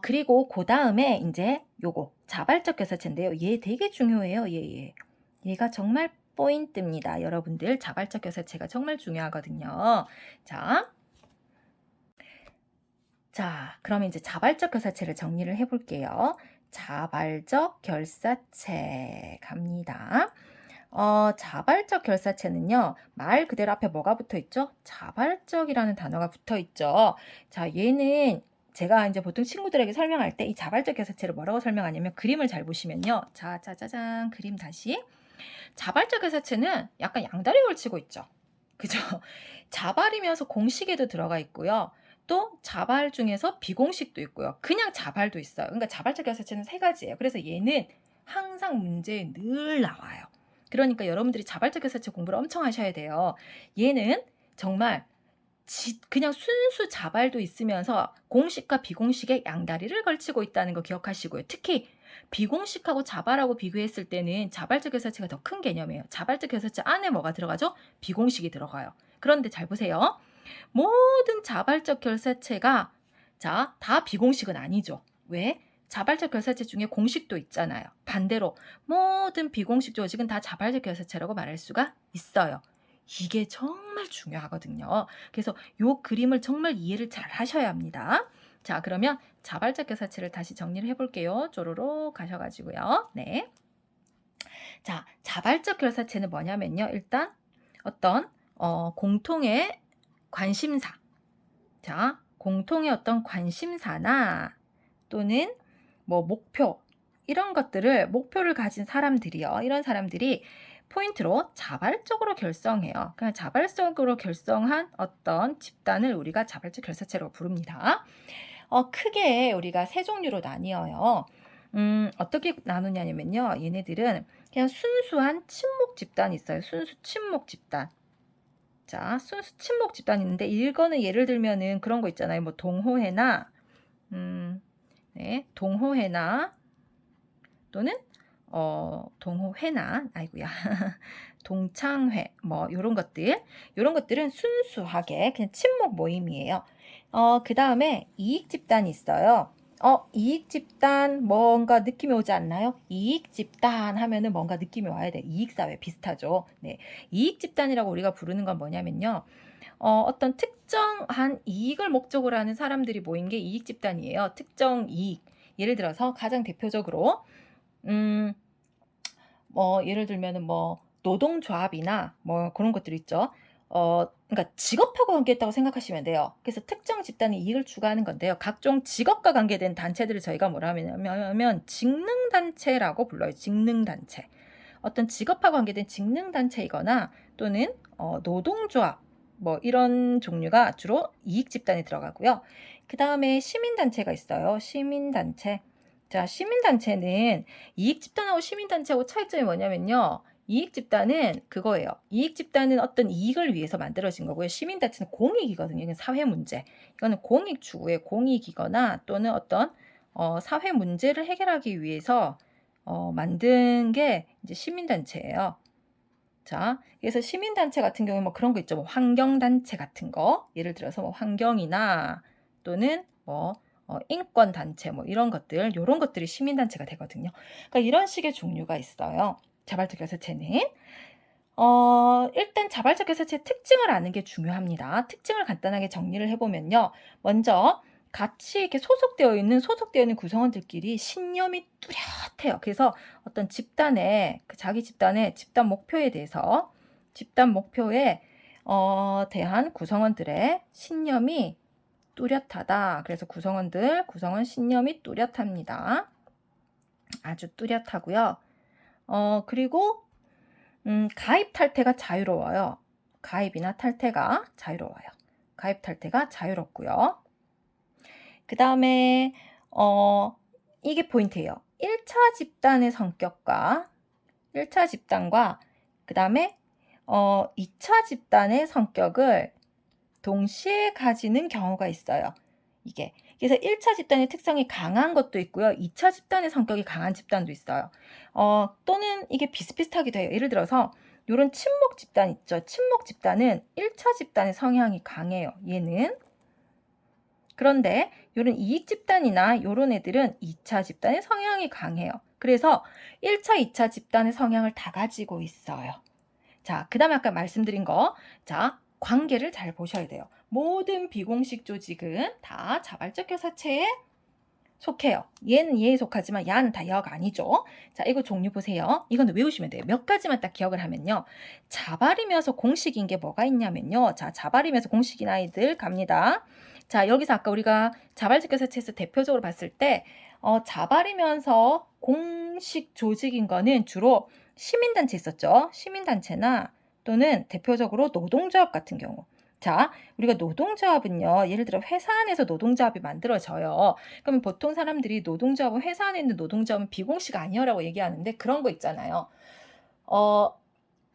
그리고 그 다음에 이제 요거 자발적 교사체인데요. 얘 되게 중요해요. 얘가 정말 포인트입니다. 여러분들 자발적 교사체가 정말 중요하거든요. 자, 그럼 이제 자발적 교사체를 정리를 해볼게요. 자발적 결사체 갑니다. 자발적 결사체는요, 말 그대로 앞에 뭐가 붙어 있죠? 자발적이라는 단어가 붙어 있죠. 자, 얘는 제가 이제 보통 친구들에게 설명할 때 이 자발적 결사체를 뭐라고 설명하냐면, 그림을 잘 보시면요. 자, 짜자잔, 그림 다시. 자발적 결사체는 약간 양다리 걸치고 있죠. 그죠? 자발이면서 공식에도 들어가 있고요. 또 자발 중에서 비공식도 있고요. 그냥 자발도 있어요. 그러니까 자발적 결사체는 세 가지예요. 그래서 얘는 항상 문제에 늘 나와요. 그러니까 여러분들이 자발적 결사체 공부를 엄청 하셔야 돼요. 얘는 정말 그냥 순수 자발도 있으면서 공식과 비공식의 양다리를 걸치고 있다는 거 기억하시고요. 특히 비공식하고 자발하고 비교했을 때는 자발적 결사체가 더 큰 개념이에요. 자발적 결사체 안에 뭐가 들어가죠? 비공식이 들어가요. 그런데 잘 보세요. 모든 자발적 결사체가 다 비공식은 아니죠. 왜? 자발적 결사체 중에 공식도 있잖아요. 반대로 모든 비공식 조직은 다 자발적 결사체라고 말할 수가 있어요. 이게 정말 중요하거든요. 그래서 이 그림을 정말 이해를 잘 하셔야 합니다. 자, 그러면 자발적 결사체를 다시 정리를 해볼게요. 쪼로로 가셔가지고요. 네. 자, 자발적 결사체는 뭐냐면요. 일단 어떤 공통의 관심사. 자, 공통의 어떤 관심사나 또는 뭐 목표, 이런 것들을 목표를 가진 사람들이요. 이런 사람들이 포인트로 자발적으로 결성해요. 그냥 자발적으로 결성한 어떤 집단을 우리가 자발적 결사체로 부릅니다. 크게 우리가 세 종류로 나뉘어요. 어떻게 나누냐면요. 얘네들은 그냥 순수한 친목 집단이 있어요. 순수 친목 집단. 자, 순수 친목 집단이 있는데, 이거는 예를 들면은 그런 거 있잖아요. 뭐 동호회나 동호회나 또는 동호회나 아이고야 동창회 뭐 요런 것들은 순수하게 그냥 친목 모임이에요. 그 다음에 이익 집단이 있어요. 이익 집단 뭔가 느낌이 오지 않나요? 이익 집단 하면은 뭔가 느낌이 와야 돼. 이익 사회 비슷하죠. 네. 이익 집단이라고 우리가 부르는 건 뭐냐면요. 어떤 특정한 이익을 목적으로 하는 사람들이 모인 게 이익 집단이에요. 특정 이익. 예를 들어서 가장 대표적으로 예를 들면은 뭐 노동조합이나 뭐 그런 것들 있죠. 그러니까 직업하고 관계했다고 생각하시면 돼요. 그래서 특정 집단이 이익을 추구하는 건데요. 각종 직업과 관계된 단체들을 저희가 뭐라 하냐면 직능단체라고 불러요. 직능단체. 어떤 직업과 관계된 직능단체이거나 또는 노동조합 뭐 이런 종류가 주로 이익 집단에 들어가고요. 그 다음에 시민단체가 있어요. 시민단체. 자, 시민단체는 이익 집단하고 시민단체하고 차이점이 뭐냐면요. 이익 집단은 그거예요. 이익 집단은 어떤 이익을 위해서 만들어진 거고요. 시민단체는 공익이거든요. 이건 사회 문제. 이거는 공익 추구의 공익이거나 또는 어떤 사회 문제를 해결하기 위해서 만든 게 이제 시민단체예요. 자, 그래서 시민단체 같은 경우에 뭐 그런 거 있죠. 뭐 환경단체 같은 거. 예를 들어서 뭐 환경이나 또는 뭐 인권단체 뭐 이런 것들, 요런 것들이 시민단체가 되거든요. 그러니까 이런 식의 종류가 있어요. 자발적 결사체는. 일단 자발적 결사체의 특징을 아는 게 중요합니다. 특징을 간단하게 정리를 해보면요. 먼저 같이 이렇게 소속되어 있는 구성원들끼리 신념이 뚜렷해요. 그래서 어떤 집단의 자기 집단의 집단 목표에 대해서 집단 목표에 대한 구성원들의 신념이 뚜렷하다. 그래서 구성원 신념이 뚜렷합니다. 아주 뚜렷하고요. 그리고 가입 탈퇴가 자유로워요. 가입이나 탈퇴가 자유로워요. 가입 탈퇴가 자유롭고요. 그 다음에 이게 포인트예요. 1차 집단의 성격과 1차 집단과 그 다음에 2차 집단의 성격을 동시에 가지는 경우가 있어요. 이게. 그래서 1차 집단의 특성이 강한 것도 있고요. 2차 집단의 성격이 강한 집단도 있어요. 또는 이게 비슷비슷하기도 해요. 예를 들어서 이런 친목 집단 있죠. 친목 집단은 1차 집단의 성향이 강해요. 얘는. 그런데 이런 이익 집단이나 이런 애들은 2차 집단의 성향이 강해요. 그래서 1차, 2차 집단의 성향을 다 가지고 있어요. 자, 그 다음에 아까 말씀드린 거. 자, 관계를 잘 보셔야 돼요. 모든 비공식 조직은 다 자발적 교사체에 속해요. 얘는 얘에 속하지만 얘는 다 얘가 아니죠. 자, 이거 종류 보세요. 이거는 외우시면 돼요. 몇 가지만 딱 기억을 하면요. 자발이면서 공식인 게 뭐가 있냐면요. 자, 자발이면서 공식인 아이들 갑니다. 자, 여기서 아까 우리가 자발적 교사체에서 대표적으로 봤을 때 자발이면서 공식 조직인 거는 주로 시민단체 있었죠. 시민단체나 또는 대표적으로 노동조합 같은 경우. 자, 우리가 노동조합은요. 예를 들어 회사 안에서 노동조합이 만들어져요. 그러면 보통 사람들이 노동조합은 회사 안에 있는 노동조합은 비공식 아니어라고 얘기하는데 그런 거 있잖아요.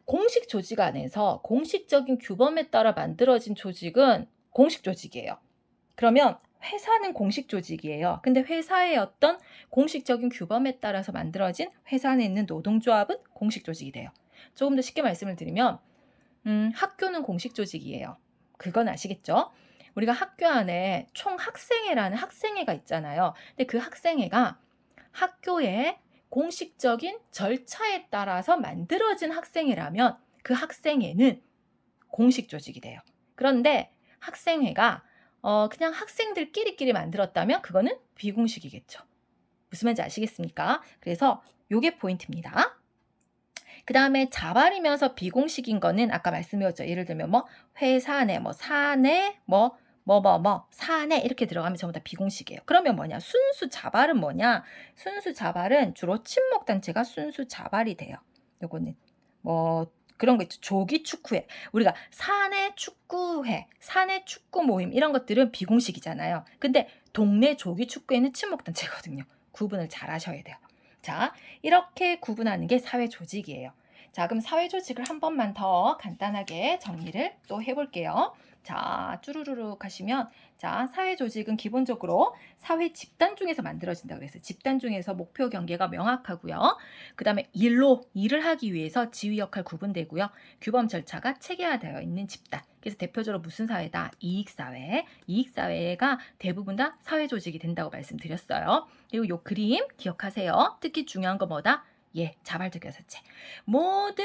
공식 조직 안에서 공식적인 규범에 따라 만들어진 조직은 공식 조직이에요. 그러면 회사는 공식 조직이에요. 근데 회사의 어떤 공식적인 규범에 따라서 만들어진 회사 안에 있는 노동조합은 공식 조직이 돼요. 조금 더 쉽게 말씀을 드리면 학교는 공식 조직이에요. 그건 아시겠죠? 우리가 학교 안에 총학생회라는 학생회가 있잖아요. 근데 그 학생회가 학교의 공식적인 절차에 따라서 만들어진 학생회라면 그 학생회는 공식 조직이 돼요. 그런데 학생회가 그냥 학생들끼리끼리 만들었다면 그거는 비공식이겠죠. 무슨 말인지 아시겠습니까? 그래서 요게 포인트입니다. 그 다음에 자발이면서 비공식인 거는 아까 말씀드렸죠. 예를 들면 뭐 회사 내, 뭐 사내, 사내 이렇게 들어가면 전부 다 비공식이에요. 그러면 뭐냐? 순수 자발은 뭐냐? 순수 자발은 주로 친목단체가 순수 자발이 돼요. 요거는 뭐 그런 거 있죠. 조기 축구회. 우리가 사내 축구회, 사내 축구 모임 이런 것들은 비공식이잖아요. 근데 동네 조기 축구회는 친목단체거든요. 구분을 잘 하셔야 돼요. 자, 이렇게 구분하는 게 사회 조직이에요. 자, 그럼 사회 조직을 한 번만 더 간단하게 정리를 또 해볼게요. 자, 쭈루루루 가시면 자, 사회 조직은 기본적으로 사회 집단 중에서 만들어진다고 그랬어요. 집단 중에서 목표 경계가 명확하고요. 그 다음에 일을 하기 위해서 지위 역할 구분되고요. 규범 절차가 체계화되어 있는 집단. 그래서 대표적으로 무슨 사회다? 이익사회. 이익사회가 대부분 다 사회 조직이 된다고 말씀드렸어요. 그리고 요 그림 기억하세요. 특히 중요한 거 뭐다? 예, 자발적 교사체. 모든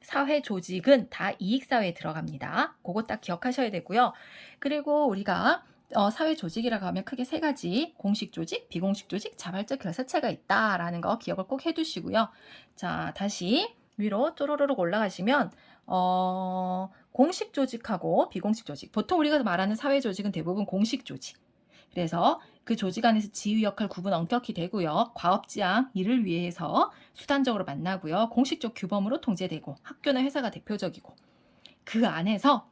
사회 조직은 다 이익사회에 들어갑니다. 그거 딱 기억하셔야 되고요. 그리고 우리가 사회 조직이라고 하면 크게 세 가지 공식 조직, 비공식 조직, 자발적 교사체가 있다라는 거 기억을 꼭 해두시고요. 자, 다시 위로 쪼로로록 올라가시면 공식 조직하고 비공식 조직. 보통 우리가 말하는 사회 조직은 대부분 공식 조직. 그래서 그 조직 안에서 지휘 역할 구분 엄격히 되고요. 과업지향, 일을 위해서 수단적으로 만나고요. 공식적 규범으로 통제되고 학교나 회사가 대표적이고 그 안에서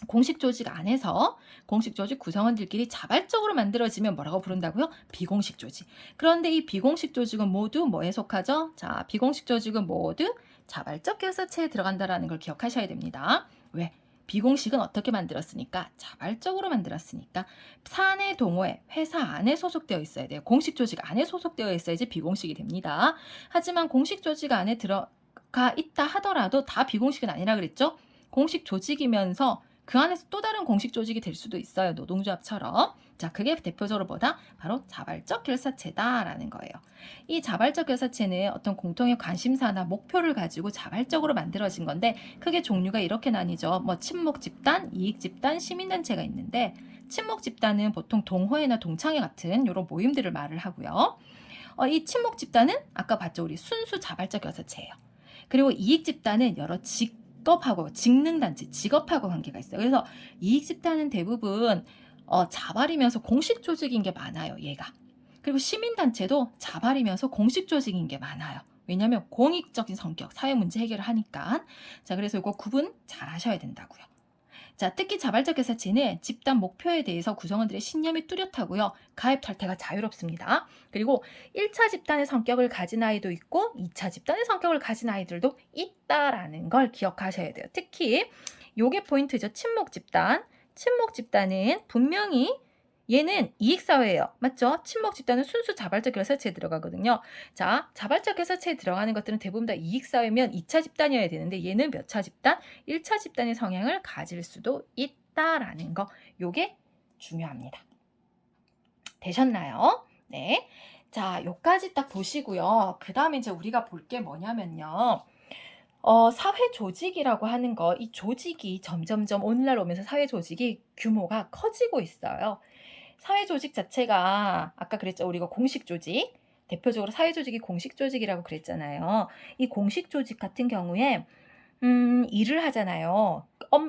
공식 조직 안에서 공식 조직 구성원들끼리 자발적으로 만들어지면 뭐라고 부른다고요? 비공식 조직. 그런데 이 비공식 조직은 모두 뭐에 속하죠? 자, 비공식 조직은 모두 자발적 교사체에 들어간다는 걸 기억하셔야 됩니다. 왜? 비공식은 어떻게 만들었으니까? 자발적으로 만들었으니까 사내 동호회, 회사 안에 소속되어 있어야 돼요. 공식 조직 안에 소속되어 있어야지 비공식이 됩니다. 하지만 공식 조직 안에 들어가 있다 하더라도 다 비공식은 아니라 그랬죠? 공식 조직이면서 그 안에서 또 다른 공식 조직이 될 수도 있어요. 노동조합처럼. 자, 그게 대표적으로 뭐다? 바로 자발적 결사체다라는 거예요. 이 자발적 결사체는 어떤 공통의 관심사나 목표를 가지고 자발적으로 만들어진 건데 크게 종류가 이렇게 나뉘죠. 뭐 친목 집단, 이익 집단, 시민단체가 있는데 친목 집단은 보통 동호회나 동창회 같은 이런 모임들을 말을 하고요. 이 친목 집단은 아까 봤죠. 우리 순수 자발적 결사체예요. 그리고 이익 집단은 여러 직업하고 직능단체, 직업하고 관계가 있어요. 그래서 이익 집단은 대부분 자발이면서 공식 조직인 게 많아요. 얘가. 그리고 시민단체도 자발이면서 공식 조직인 게 많아요. 왜냐하면 공익적인 성격, 사회 문제 해결을 하니까. 자, 그래서 이거 구분 잘 하셔야 된다고요. 자, 특히 자발적 개사체는 집단 목표에 대해서 구성원들의 신념이 뚜렷하고요. 가입 탈퇴가 자유롭습니다. 그리고 1차 집단의 성격을 가진 아이도 있고 2차 집단의 성격을 가진 아이들도 있다라는 걸 기억하셔야 돼요. 특히 요게 포인트죠. 친목 집단. 친목 집단은 분명히 얘는 이익사회예요. 맞죠? 친목 집단은 순수 자발적 개사체에 들어가거든요. 자, 자발적 개사체에 들어가는 것들은 대부분 다 이익사회면 2차 집단이어야 되는데 얘는 몇 차 집단? 1차 집단의 성향을 가질 수도 있다라는 거. 요게 중요합니다. 되셨나요? 네. 자, 요까지 딱 보시고요. 그 다음에 이제 우리가 볼 게 뭐냐면요. 사회 조직이라고 하는 거, 이 조직이 점점점 오늘날 오면서 사회 조직이 규모가 커지고 있어요. 사회 조직 자체가 아까 그랬죠. 우리가 공식 조직, 대표적으로 사회 조직이 공식 조직이라고 그랬잖아요. 이 공식 조직 같은 경우에 일을 하잖아요.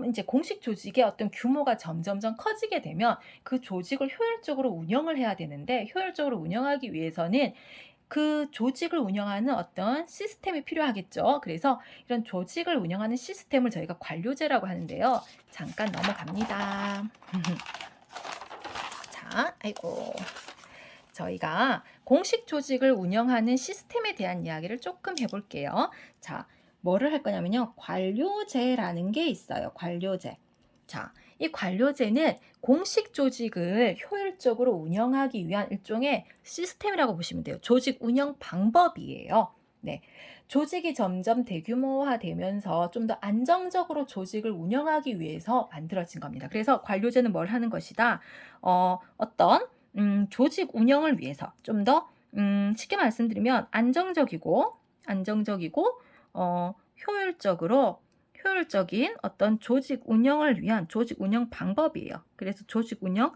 이제 공식 조직의 어떤 규모가 점점점 커지게 되면 그 조직을 효율적으로 운영을 해야 되는데 효율적으로 운영하기 위해서는 그 조직을 운영하는 어떤 시스템이 필요하겠죠. 그래서 이런 조직을 운영하는 시스템을 저희가 관료제라고 하는데요. 잠깐 넘어갑니다. 자, 아이고. 저희가 공식 조직을 운영하는 시스템에 대한 이야기를 조금 해볼게요. 자, 뭐를 할 거냐면요. 관료제라는 게 있어요. 관료제. 자, 이 관료제는 공식 조직을 효율적으로 운영하기 위한 일종의 시스템이라고 보시면 돼요. 조직 운영 방법이에요. 네. 조직이 점점 대규모화되면서 좀 더 안정적으로 조직을 운영하기 위해서 만들어진 겁니다. 그래서 관료제는 뭘 하는 것이다? 어떤 조직 운영을 위해서 좀 더 쉽게 말씀드리면 안정적이고 효율적인 어떤 조직 운영을 위한 조직 운영 방법이에요. 그래서 조직 운영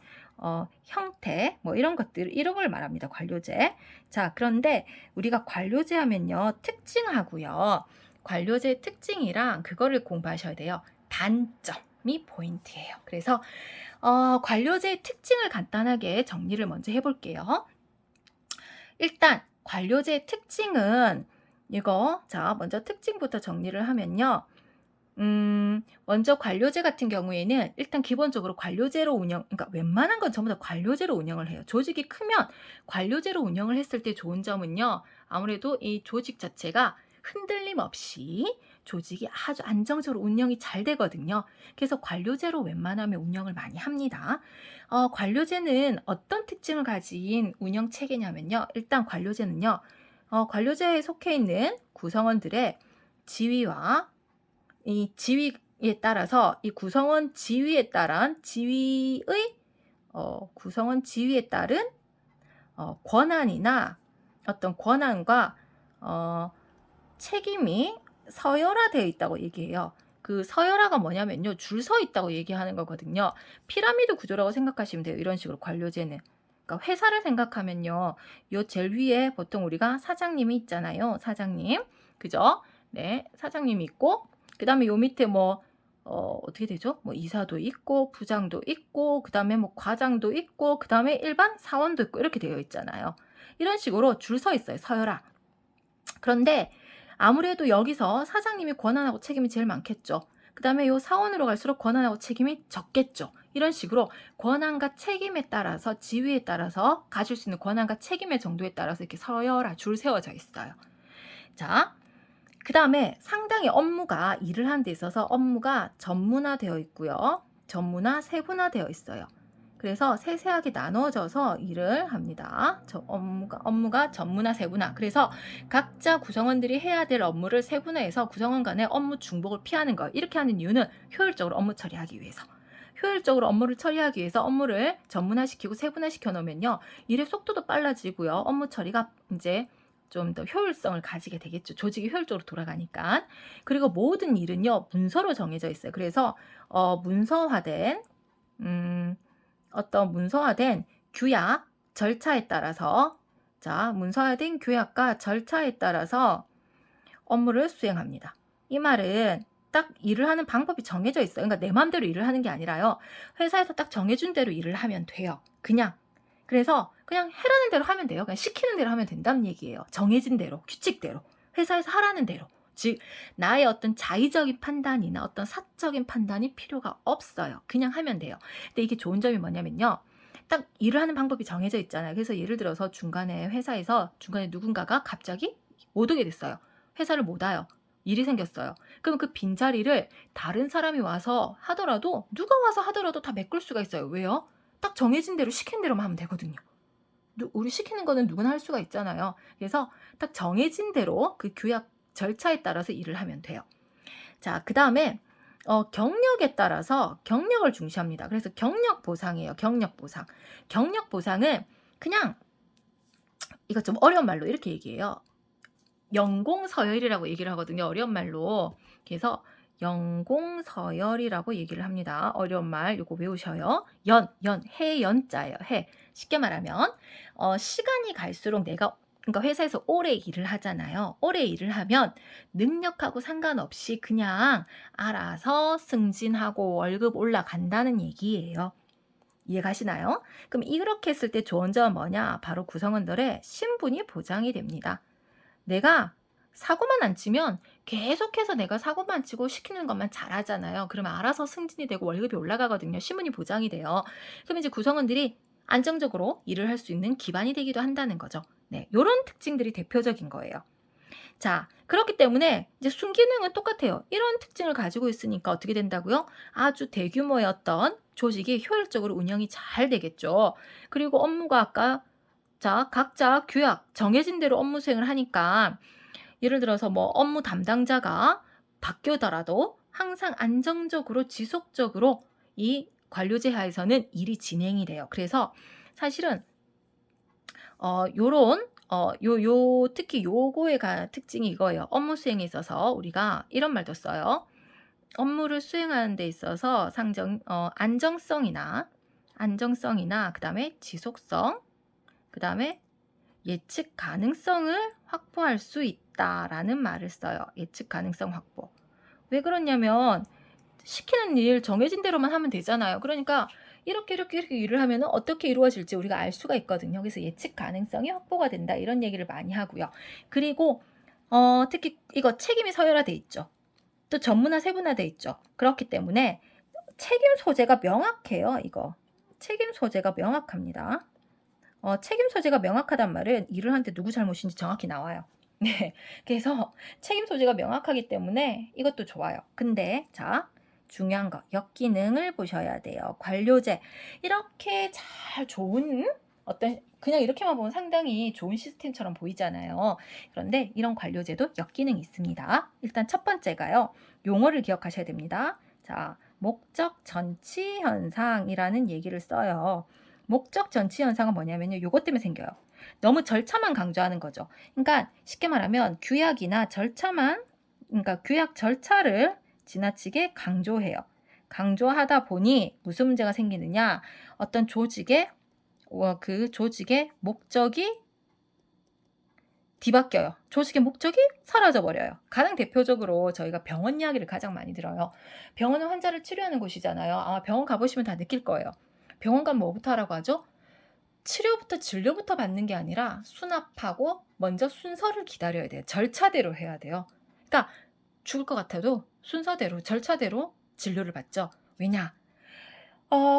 형태 뭐 이런 걸 말합니다. 관료제. 자, 그런데 우리가 관료제 하면요. 특징하고요. 관료제 특징이랑 그거를 공부하셔야 돼요. 단점이 포인트예요. 그래서 관료제의 특징을 간단하게 정리를 먼저 해볼게요. 일단 관료제의 특징은 이거 자 먼저 특징부터 정리를 하면요. 먼저 관료제 같은 경우에는 일단 기본적으로 관료제로 그러니까 웬만한 건 전부 다 관료제로 운영을 해요. 조직이 크면 관료제로 운영을 했을 때 좋은 점은요. 아무래도 이 조직 자체가 흔들림 없이 조직이 아주 안정적으로 운영이 잘 되거든요. 그래서 관료제로 웬만하면 운영을 많이 합니다. 관료제는 어떤 특징을 가진 운영 체계냐면요. 일단 관료제는요. 관료제에 속해 있는 구성원들의 지위와 이 지위에 따라서 이 구성원 지위에 따른 구성원 지위에 따른 권한이나 어떤 권한과 책임이 서열화되어 있다고 얘기해요. 그 서열화가 뭐냐면요. 줄 서 있다고 얘기하는 거거든요. 피라미드 구조라고 생각하시면 돼요. 이런 식으로 관료제는. 그러니까 회사를 생각하면요. 요 제일 위에 보통 우리가 사장님이 있잖아요. 사장님. 그죠? 네. 사장님이 있고 그 다음에 요 밑에 어떻게 되죠? 뭐 이사도 있고 부장도 있고 그 다음에 뭐 과장도 있고 그 다음에 일반 사원도 있고 이렇게 되어 있잖아요. 이런 식으로 줄 서 있어요. 서열화. 그런데 아무래도 여기서 사장님이 권한하고 책임이 제일 많겠죠. 그 다음에 요 사원으로 갈수록 권한하고 책임이 적겠죠. 이런 식으로 권한과 책임에 따라서 지위에 따라서 가질 수 있는 권한과 책임의 정도에 따라서 이렇게 서열화 줄 세워져 있어요. 자, 그 다음에 상당히 일을 하는 데 있어서 업무가 전문화되어 있고요. 전문화, 세분화되어 있어요. 그래서 세세하게 나눠져서 일을 합니다. 업무가 전문화, 세분화. 그래서 각자 구성원들이 해야 될 업무를 세분화해서 구성원 간의 업무 중복을 피하는 거. 이렇게 하는 이유는 효율적으로 업무 처리하기 위해서. 효율적으로 업무를 처리하기 위해서 업무를 전문화시키고 세분화시켜 놓으면요. 일의 속도도 빨라지고요. 업무 처리가 이제 좀 더 효율성을 가지게 되겠죠. 조직이 효율적으로 돌아가니까. 그리고 모든 일은요. 문서로 정해져 있어요. 그래서 문서화된 규약, 절차에 따라서 문서화된 규약과 절차에 따라서 업무를 수행합니다. 이 말은 딱 일을 하는 방법이 정해져 있어요. 그러니까 내 마음대로 일을 하는 게 아니라요. 회사에서 딱 정해준 대로 일을 하면 돼요. 그래서 그냥 해라는 대로 하면 돼요. 그냥 시키는 대로 하면 된다는 얘기예요. 정해진 대로, 규칙대로. 회사에서 하라는 대로. 즉 나의 어떤 자의적인 판단이나 어떤 사적인 판단이 필요가 없어요. 그냥 하면 돼요. 근데 이게 좋은 점이 뭐냐면요. 딱 일을 하는 방법이 정해져 있잖아요. 그래서 예를 들어서 중간에 회사에서 중간에 누군가가 갑자기 못 오게 됐어요. 회사를 못 와요. 일이 생겼어요. 그럼 그 빈자리를 다른 사람이 와서 하더라도 누가 와서 하더라도 다 메꿀 수가 있어요. 왜요? 딱 정해진 대로 시킨 대로만 하면 되거든요. 우리 시키는 거는 누구나 할 수가 있잖아요. 그래서 딱 정해진 대로 그 규약 절차에 따라서 일을 하면 돼요. 자, 그다음에 경력에 따라서 경력을 중시합니다. 그래서 경력 보상이에요. 경력 보상. 경력 보상은 그냥 이거 좀 어려운 말로 이렇게 얘기해요. 연공서열이라고 얘기를 하거든요. 어려운 말로. 그래서 연공서열이라고 얘기를 합니다. 어려운 말 요거 외우셔요. 해 연자예요. 해. 쉽게 말하면 시간이 갈수록 내가 그러니까 회사에서 오래 일을 하잖아요. 오래 일을 하면 능력하고 상관없이 그냥 알아서 승진하고 월급 올라간다는 얘기예요. 이해가시나요? 그럼 이렇게 했을 때 좋은 점은 뭐냐? 바로 구성원들의 신분이 보장이 됩니다. 내가 사고만 안 치면 계속해서 내가 사고만 치고 시키는 것만 잘하잖아요. 그러면 알아서 승진이 되고 월급이 올라가거든요. 신분이 보장이 돼요. 그럼 이제 구성원들이 안정적으로 일을 할 수 있는 기반이 되기도 한다는 거죠. 네, 요런 특징들이 대표적인 거예요. 자, 그렇기 때문에 이제 순기능은 똑같아요. 이런 특징을 가지고 있으니까 어떻게 된다고요? 아주 대규모의 어떤 조직이 효율적으로 운영이 잘 되겠죠. 그리고 업무가 아까 각자 규약 정해진 대로 업무 수행을 하니까 예를 들어서 뭐 업무 담당자가 바뀌더라도 항상 안정적으로 지속적으로 이 관료제 하에서는 일이 진행이 돼요. 그래서 사실은 요런 특히 요거의 특징이 이거예요. 업무 수행에 있어서 우리가 이런 말도 써요. 업무를 수행하는 데 있어서 안정성이나 그다음에 지속성, 그다음에 예측 가능성을 확보할 수 있다라는 말을 써요. 예측 가능성 확보. 왜 그러냐면 시키는 일 정해진 대로만 하면 되잖아요. 그러니까 이렇게 일을 하면 어떻게 이루어질지 우리가 알 수가 있거든요. 그래서 예측 가능성이 확보가 된다. 이런 얘기를 많이 하고요. 그리고 특히 이거 책임이 서열화돼 있죠. 또 전문화 세분화돼 있죠. 그렇기 때문에 책임 소재가 명확해요. 이거. 책임 소재가 명확합니다. 책임 소재가 명확하단 말은 일을 하는데 누구 잘못인지 정확히 나와요. 네. 그래서 책임 소재가 명확하기 때문에 이것도 좋아요. 근데 자, 중요한 거 역기능을 보셔야 돼요. 관료제. 이렇게 잘 좋은 어떤 그냥 이렇게만 보면 상당히 좋은 시스템처럼 보이잖아요. 그런데 이런 관료제도 역기능이 있습니다. 일단 첫 번째가요. 용어를 기억하셔야 됩니다. 자, 목적 전치 현상이라는 얘기를 써요. 목적 전치 현상은 뭐냐면요. 요것 때문에 생겨요. 너무 절차만 강조하는 거죠. 그러니까 쉽게 말하면 규약이나 절차만 그러니까 규약 절차를 지나치게 강조해요. 강조하다 보니 무슨 문제가 생기느냐? 어떤 조직의 그 조직의 목적이 뒤바뀌어요. 조직의 목적이 사라져 버려요. 가장 대표적으로 저희가 병원 이야기를 가장 많이 들어요. 병원은 환자를 치료하는 곳이잖아요. 아마 병원 가보시면 다 느낄 거예요. 병원 가면 뭐부터 하라고 하죠? 치료부터 진료부터 받는 게 아니라 수납하고 먼저 순서를 기다려야 돼요. 절차대로 해야 돼요. 그러니까 죽을 것 같아도 순서대로 절차대로 진료를 받죠. 왜냐?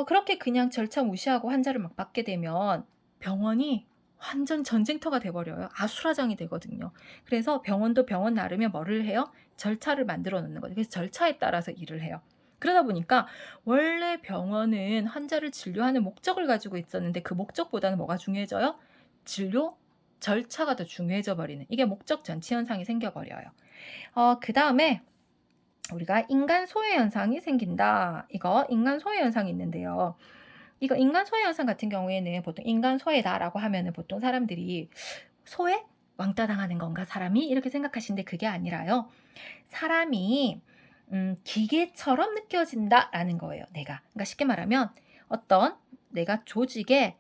그렇게 그냥 절차 무시하고 환자를 막 받게 되면 병원이 완전 전쟁터가 돼 버려요. 아수라장이 되거든요. 그래서 병원도 병원 나름의 뭐를 해요? 절차를 만들어 놓는 거죠. 그래서 절차에 따라서 일을 해요. 그러다 보니까 원래 병원은 환자를 진료하는 목적을 가지고 있었는데 그 목적보다는 뭐가 중요해져요? 진료 절차가 더 중요해져 버리는 이게 목적 전치 현상이 생겨 버려요. 그다음에 우리가 인간 소외 현상이 생긴다. 이거 인간 소외 현상이 있는데요. 이거 인간 소외 현상 같은 경우에는 보통 인간 소외다라고 하면은 보통 사람들이 소외? 왕따 당하는 건가 사람이? 이렇게 생각하시는데 그게 아니라요. 사람이 기계처럼 느껴진다라는 거예요. 내가. 그러니까 쉽게 말하면 어떤 내가 조직에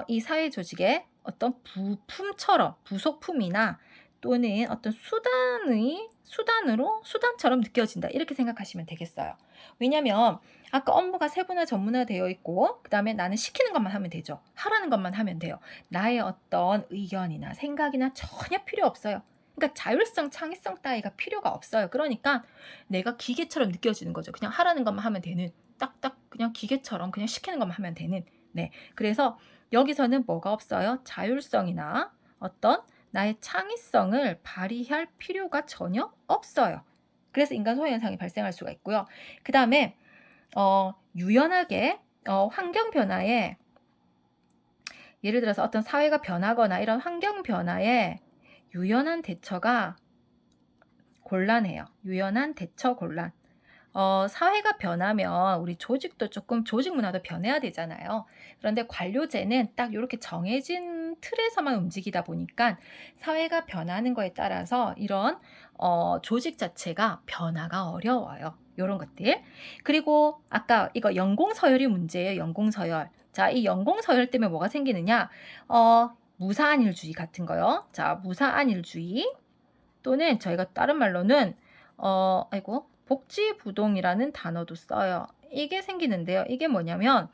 이 사회 조직의 어떤 부품처럼 부속품이나 또는 어떤 수단처럼 느껴진다. 이렇게 생각하시면 되겠어요. 왜냐면 아까 업무가 세분화 전문화되어 있고 그다음에 나는 시키는 것만 하면 되죠. 하라는 것만 하면 돼요. 나의 어떤 의견이나 생각이나 전혀 필요 없어요. 그러니까 자율성, 창의성 따위가 필요가 없어요. 그러니까 내가 기계처럼 느껴지는 거죠. 그냥 하라는 것만 하면 되는, 딱딱 그냥 기계처럼 그냥 시키는 것만 하면 되는. 네. 그래서 여기서는 뭐가 없어요? 자율성이나 어떤 나의 창의성을 발휘할 필요가 전혀 없어요. 그래서 인간 소외 현상이 발생할 수가 있고요. 그 다음에 유연하게 환경 변화에, 예를 들어서 어떤 사회가 변하거나 이런 환경 변화에 유연한 대처가 곤란해요. 유연한 대처 곤란. 사회가 변하면 우리 조직도 조금, 조직 문화도 변해야 되잖아요. 그런데 관료제는 딱 이렇게 정해진 틀에서만 움직이다 보니까 사회가 변하는 거에 따라서 이런 조직 자체가 변화가 어려워요. 이런 것들. 그리고 아까 이거 연공서열이 문제예요. 연공서열. 자, 이 연공서열 때문에 뭐가 생기느냐? 무사안일주의 같은 거요. 자, 무사안일주의 또는 저희가 다른 말로는 복지부동이라는 단어도 써요. 이게 생기는데요. 이게 뭐냐면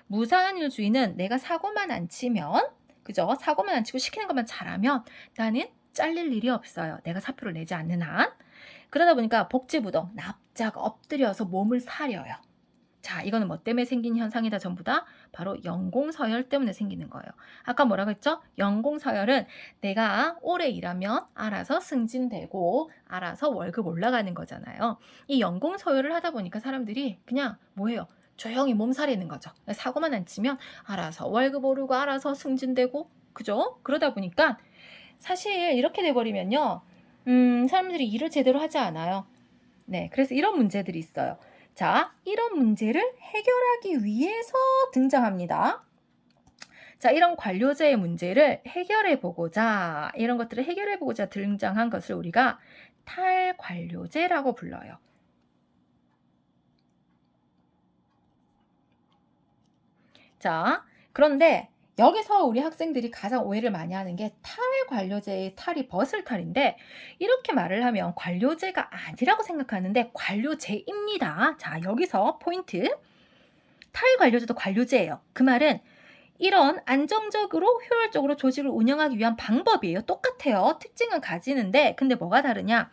무사안일주의는 내가 사고만 안 치면, 그죠? 사고만 안 치고 시키는 것만 잘하면 나는 잘릴 일이 없어요. 내가 사표를 내지 않는 한. 그러다 보니까 복지부동, 납작 엎드려서 몸을 사려요. 자, 이거는 뭐 때문에 생긴 현상이다 전부 다? 바로 연공서열 때문에 생기는 거예요. 아까 뭐라고 했죠? 연공서열은 내가 오래 일하면 알아서 승진되고 알아서 월급 올라가는 거잖아요. 이 연공서열을 하다 보니까 사람들이 그냥 뭐예요? 조용히 몸살이는 거죠. 사고만 안 치면 알아서 월급 오르고 알아서 승진되고, 그죠? 그러다 보니까 사실 이렇게 돼버리면요. 사람들이 일을 제대로 하지 않아요. 네, 그래서 이런 문제들이 있어요. 자, 이런 문제를 해결하기 위해서 등장합니다. 자, 이런 관료제의 문제를 해결해 보고자, 이런 것들을 해결해 보고자 등장한 것을 우리가 탈관료제라고 불러요. 자, 그런데 여기서 우리 학생들이 가장 오해를 많이 하는 게 탈관료제의 탈이 벗을탈인데, 이렇게 말을 하면 관료제가 아니라고 생각하는데 관료제입니다. 자, 여기서 포인트. 탈관료제도 관료제예요. 그 말은 이런 안정적으로 효율적으로 조직을 운영하기 위한 방법이에요. 똑같아요. 특징은 가지는데 근데 뭐가 다르냐?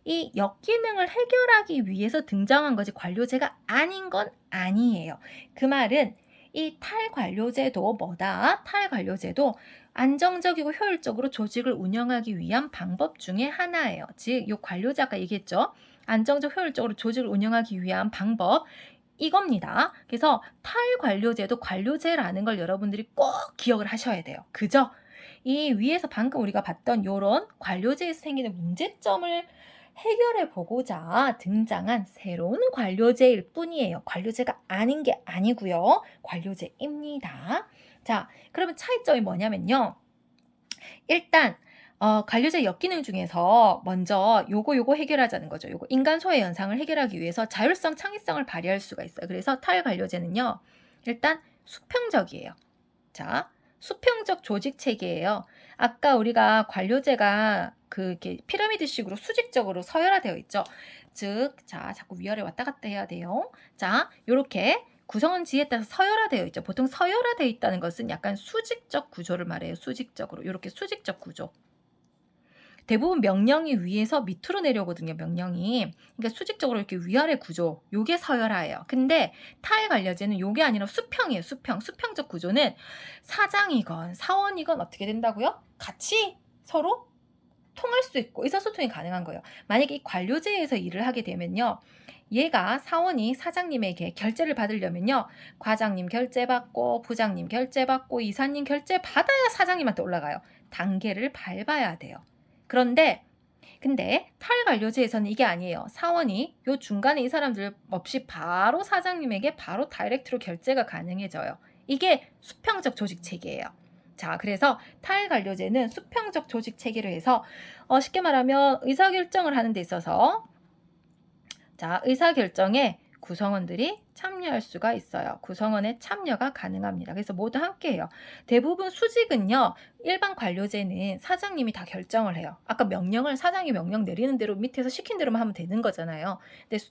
이 역기능을 해결하기 위해서 등장한 거지 관료제가 아닌 건 아니에요. 그 말은 이 탈관료제도 뭐다? 탈관료제도 안정적이고 효율적으로 조직을 운영하기 위한 방법 중에 하나예요. 즉, 이 관료제 아까 얘기했죠? 안정적 효율적으로 조직을 운영하기 위한 방법. 이겁니다. 그래서 탈관료제도 관료제라는 걸 여러분들이 꼭 기억을 하셔야 돼요. 그죠? 이 위에서 방금 우리가 봤던 요런 관료제에서 생기는 문제점을 해결해 보고자 등장한 새로운 관료제일 뿐이에요. 관료제가 아닌 게 아니고요. 관료제입니다. 자, 그러면 차이점이 뭐냐면요. 일단 관료제 역기능 중에서 먼저 요거 해결하자는 거죠. 요거 인간 소외 현상을 해결하기 위해서 자율성, 창의성을 발휘할 수가 있어요. 그래서 탈관료제는요. 일단 수평적이에요. 자, 수평적 조직 체계예요. 아까 우리가 관료제가 이렇게 피라미드식으로 수직적으로 서열화되어 있죠. 즉, 자, 자꾸 위아래 왔다 갔다 해야 돼요. 자, 요렇게 구성원지에 따라서 서열화되어 있죠. 보통 서열화되어 있다는 것은 약간 수직적 구조를 말해요. 수직적으로. 이렇게 수직적 구조. 대부분 명령이 위에서 밑으로 내려오거든요. 명령이. 그러니까 수직적으로 이렇게 위아래 구조. 요게 서열화예요. 근데 탈관료제는 요게 아니라 수평이에요. 수평. 수평적 구조는 사장이건 사원이건 어떻게 된다고요? 같이 서로 통할 수 있고 의사소통이 가능한 거예요. 만약에 이 관료제에서 일을 하게 되면요. 얘가 사원이 사장님에게 결제를 받으려면요. 과장님 결제 받고 부장님 결제 받고 이사님 결제 받아야 사장님한테 올라가요. 단계를 밟아야 돼요. 근데 탈관료제에서는 이게 아니에요. 사원이 요 중간에 이 사람들 없이 바로 사장님에게 바로 다이렉트로 결제가 가능해져요. 이게 수평적 조직 체계예요. 자, 그래서 탈관료제는 수평적 조직 체계로 해서 쉽게 말하면 의사결정을 하는 데 있어서 자, 의사결정에 구성원들이 참여할 수가 있어요. 구성원의 참여가 가능합니다. 그래서 모두 함께해요. 대부분 수직은요. 일반 관료제는 사장님이 다 결정을 해요. 아까 명령을 사장이 명령 내리는 대로 밑에서 시킨 대로만 하면 되는 거잖아요.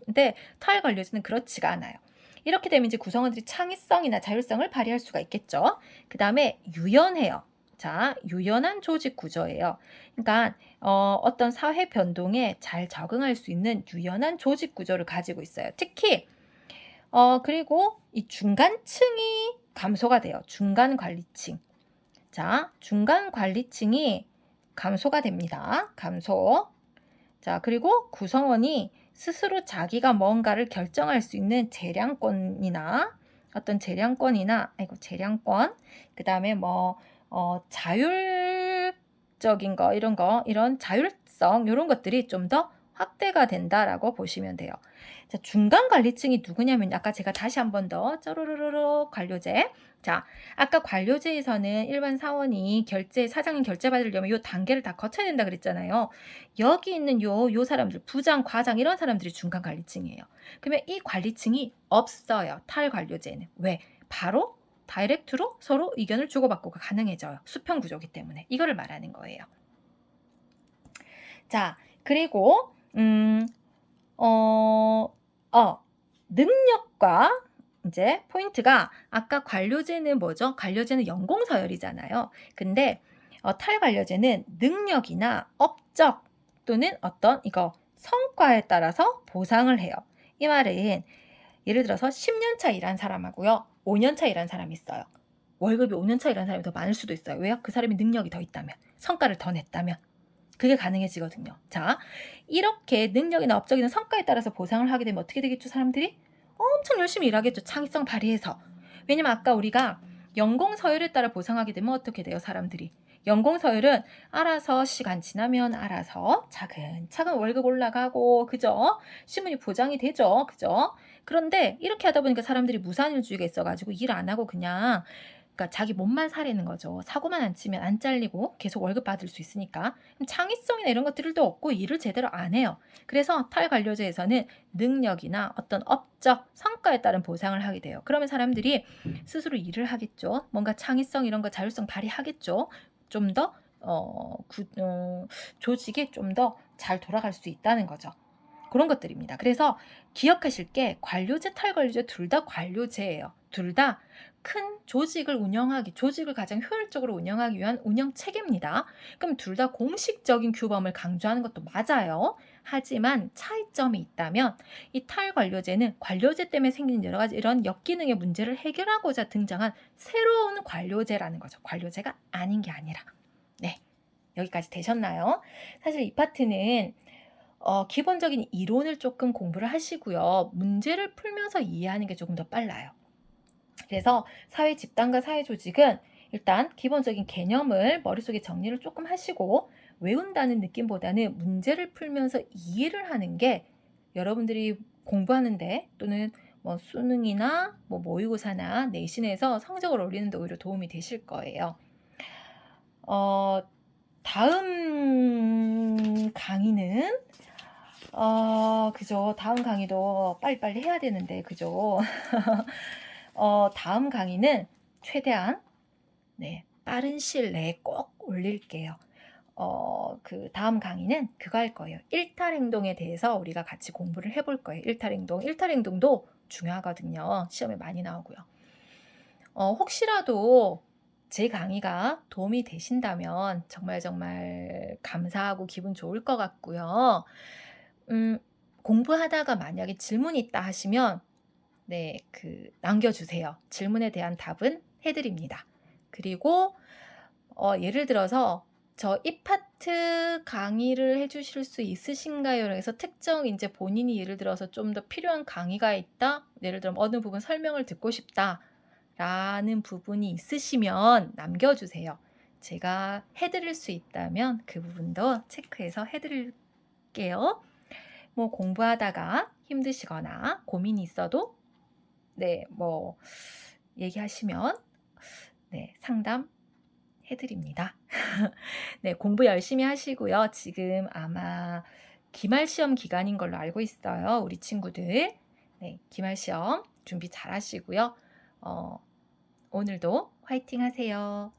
근데 탈관료제는 그렇지가 않아요. 이렇게 되면 이제 구성원들이 창의성이나 자율성을 발휘할 수가 있겠죠. 그 다음에 유연해요. 자, 유연한 조직 구조예요. 그러니까 어떤 사회 변동에 잘 적응할 수 있는 유연한 조직 구조를 가지고 있어요. 특히 그리고 이 중간층이 감소가 돼요. 중간 관리층. 자, 중간 관리층이 감소가 됩니다. 감소. 자, 그리고 구성원이 스스로 자기가 뭔가를 결정할 수 있는 재량권, 그다음에 뭐 자율적인 거 이런 자율성 요런 것들이 좀 더 확대가 된다라고 보시면 돼요. 자, 중간 관리층이 누구냐면 아까 제가 다시 한 번 더 쪼르르르륵 관료제. 자, 아까 관료제에서는 일반 사원이 사장님 결제 받으려면 요 단계를 다 거쳐야 된다 그랬잖아요. 여기 있는 요 사람들 부장, 과장 이런 사람들이 중간 관리층이에요. 그러면 이 관리층이 없어요. 탈관료제는. 왜? 바로 다이렉트로 서로 의견을 주고받고가 가능해져요. 수평 구조기 때문에. 이거를 말하는 거예요. 자, 그리고 능력과 이제 포인트가 아까 관료제는 뭐죠? 관료제는 연공 서열이잖아요. 근데 탈관료제는 능력이나 업적 또는 어떤 이거 성과에 따라서 보상을 해요. 이 말은 예를 들어서 10년 차 일한 사람하고요. 5년 차 일한 사람이 있어요. 월급이 5년 차 일한 사람이 더 많을 수도 있어요. 왜요? 그 사람이 능력이 더 있다면, 성과를 더 냈다면. 그게 가능해지거든요. 자, 이렇게 능력이나 업적이나 성과에 따라서 보상을 하게 되면 어떻게 되겠죠? 사람들이 엄청 열심히 일하겠죠. 창의성 발휘해서. 왜냐면 아까 우리가 연공 서열에 따라 보상하게 되면 어떻게 돼요? 사람들이. 연공 서열은 알아서 시간 지나면 알아서 차근차근 월급 올라가고 그죠? 신분이 보장이 되죠. 그죠? 그런데 이렇게 하다 보니까 사람들이 무산일주의가 있어가지고 일 안 하고 그냥 그러니까 자기 몸만 사려는 거죠. 사고만 안 치면 안 잘리고 계속 월급 받을 수 있으니까. 창의성이나 이런 것들도 없고 일을 제대로 안 해요. 그래서 탈관료제에서는 능력이나 어떤 업적, 성과에 따른 보상을 하게 돼요. 그러면 사람들이 스스로 일을 하겠죠. 뭔가 창의성 이런 거 자율성 발휘하겠죠. 좀 더 조직이 좀 더 잘 돌아갈 수 있다는 거죠. 그런 것들입니다. 그래서 기억하실 게 관료제, 탈관료제 둘 다 관료제예요. 둘 다 큰 조직을 가장 효율적으로 운영하기 위한 운영 체계입니다. 그럼 둘 다 공식적인 규범을 강조하는 것도 맞아요. 하지만 차이점이 있다면 이 탈관료제는 관료제 때문에 생긴 여러 가지 이런 역기능의 문제를 해결하고자 등장한 새로운 관료제라는 거죠. 관료제가 아닌 게 아니라. 네, 여기까지 되셨나요? 사실 이 파트는 기본적인 이론을 조금 공부를 하시고요. 문제를 풀면서 이해하는 게 조금 더 빨라요. 그래서 사회 집단과 사회 조직은 일단 기본적인 개념을 머릿속에 정리를 조금 하시고 외운다는 느낌보다는 문제를 풀면서 이해를 하는 게 여러분들이 공부하는데 또는 뭐 수능이나 뭐 모의고사나 내신에서 성적을 올리는 데 오히려 도움이 되실 거예요. 다음 강의는 그죠. 다음 강의도 빨리빨리 해야 되는데 그죠. 다음 강의는 최대한 빠른 시일 내에 꼭 올릴게요. 그 다음 강의는 그거 할 거예요. 일탈행동에 대해서 우리가 같이 공부를 해볼 거예요. 일탈행동도 중요하거든요. 시험에 많이 나오고요. 혹시라도 제 강의가 도움이 되신다면 정말 감사하고 기분 좋을 것 같고요. 공부하다가 만약에 질문이 있다 하시면 남겨주세요. 질문에 대한 답은 해드립니다. 그리고 예를 들어서 저 이 파트 강의를 해주실 수 있으신가요? 그래서 특정 이제 본인이 예를 들어서 좀 더 필요한 강의가 있다. 예를 들면 어느 부분 설명을 듣고 싶다라는 부분이 있으시면 남겨주세요. 제가 해드릴 수 있다면 그 부분도 체크해서 해드릴게요. 뭐 공부하다가 힘드시거나 고민이 있어도 뭐 얘기하시면 상담 해드립니다. 공부 열심히 하시고요. 지금 아마 기말 시험 기간인 걸로 알고 있어요. 우리 친구들. 기말 시험 준비 잘 하시고요. 오늘도 화이팅 하세요.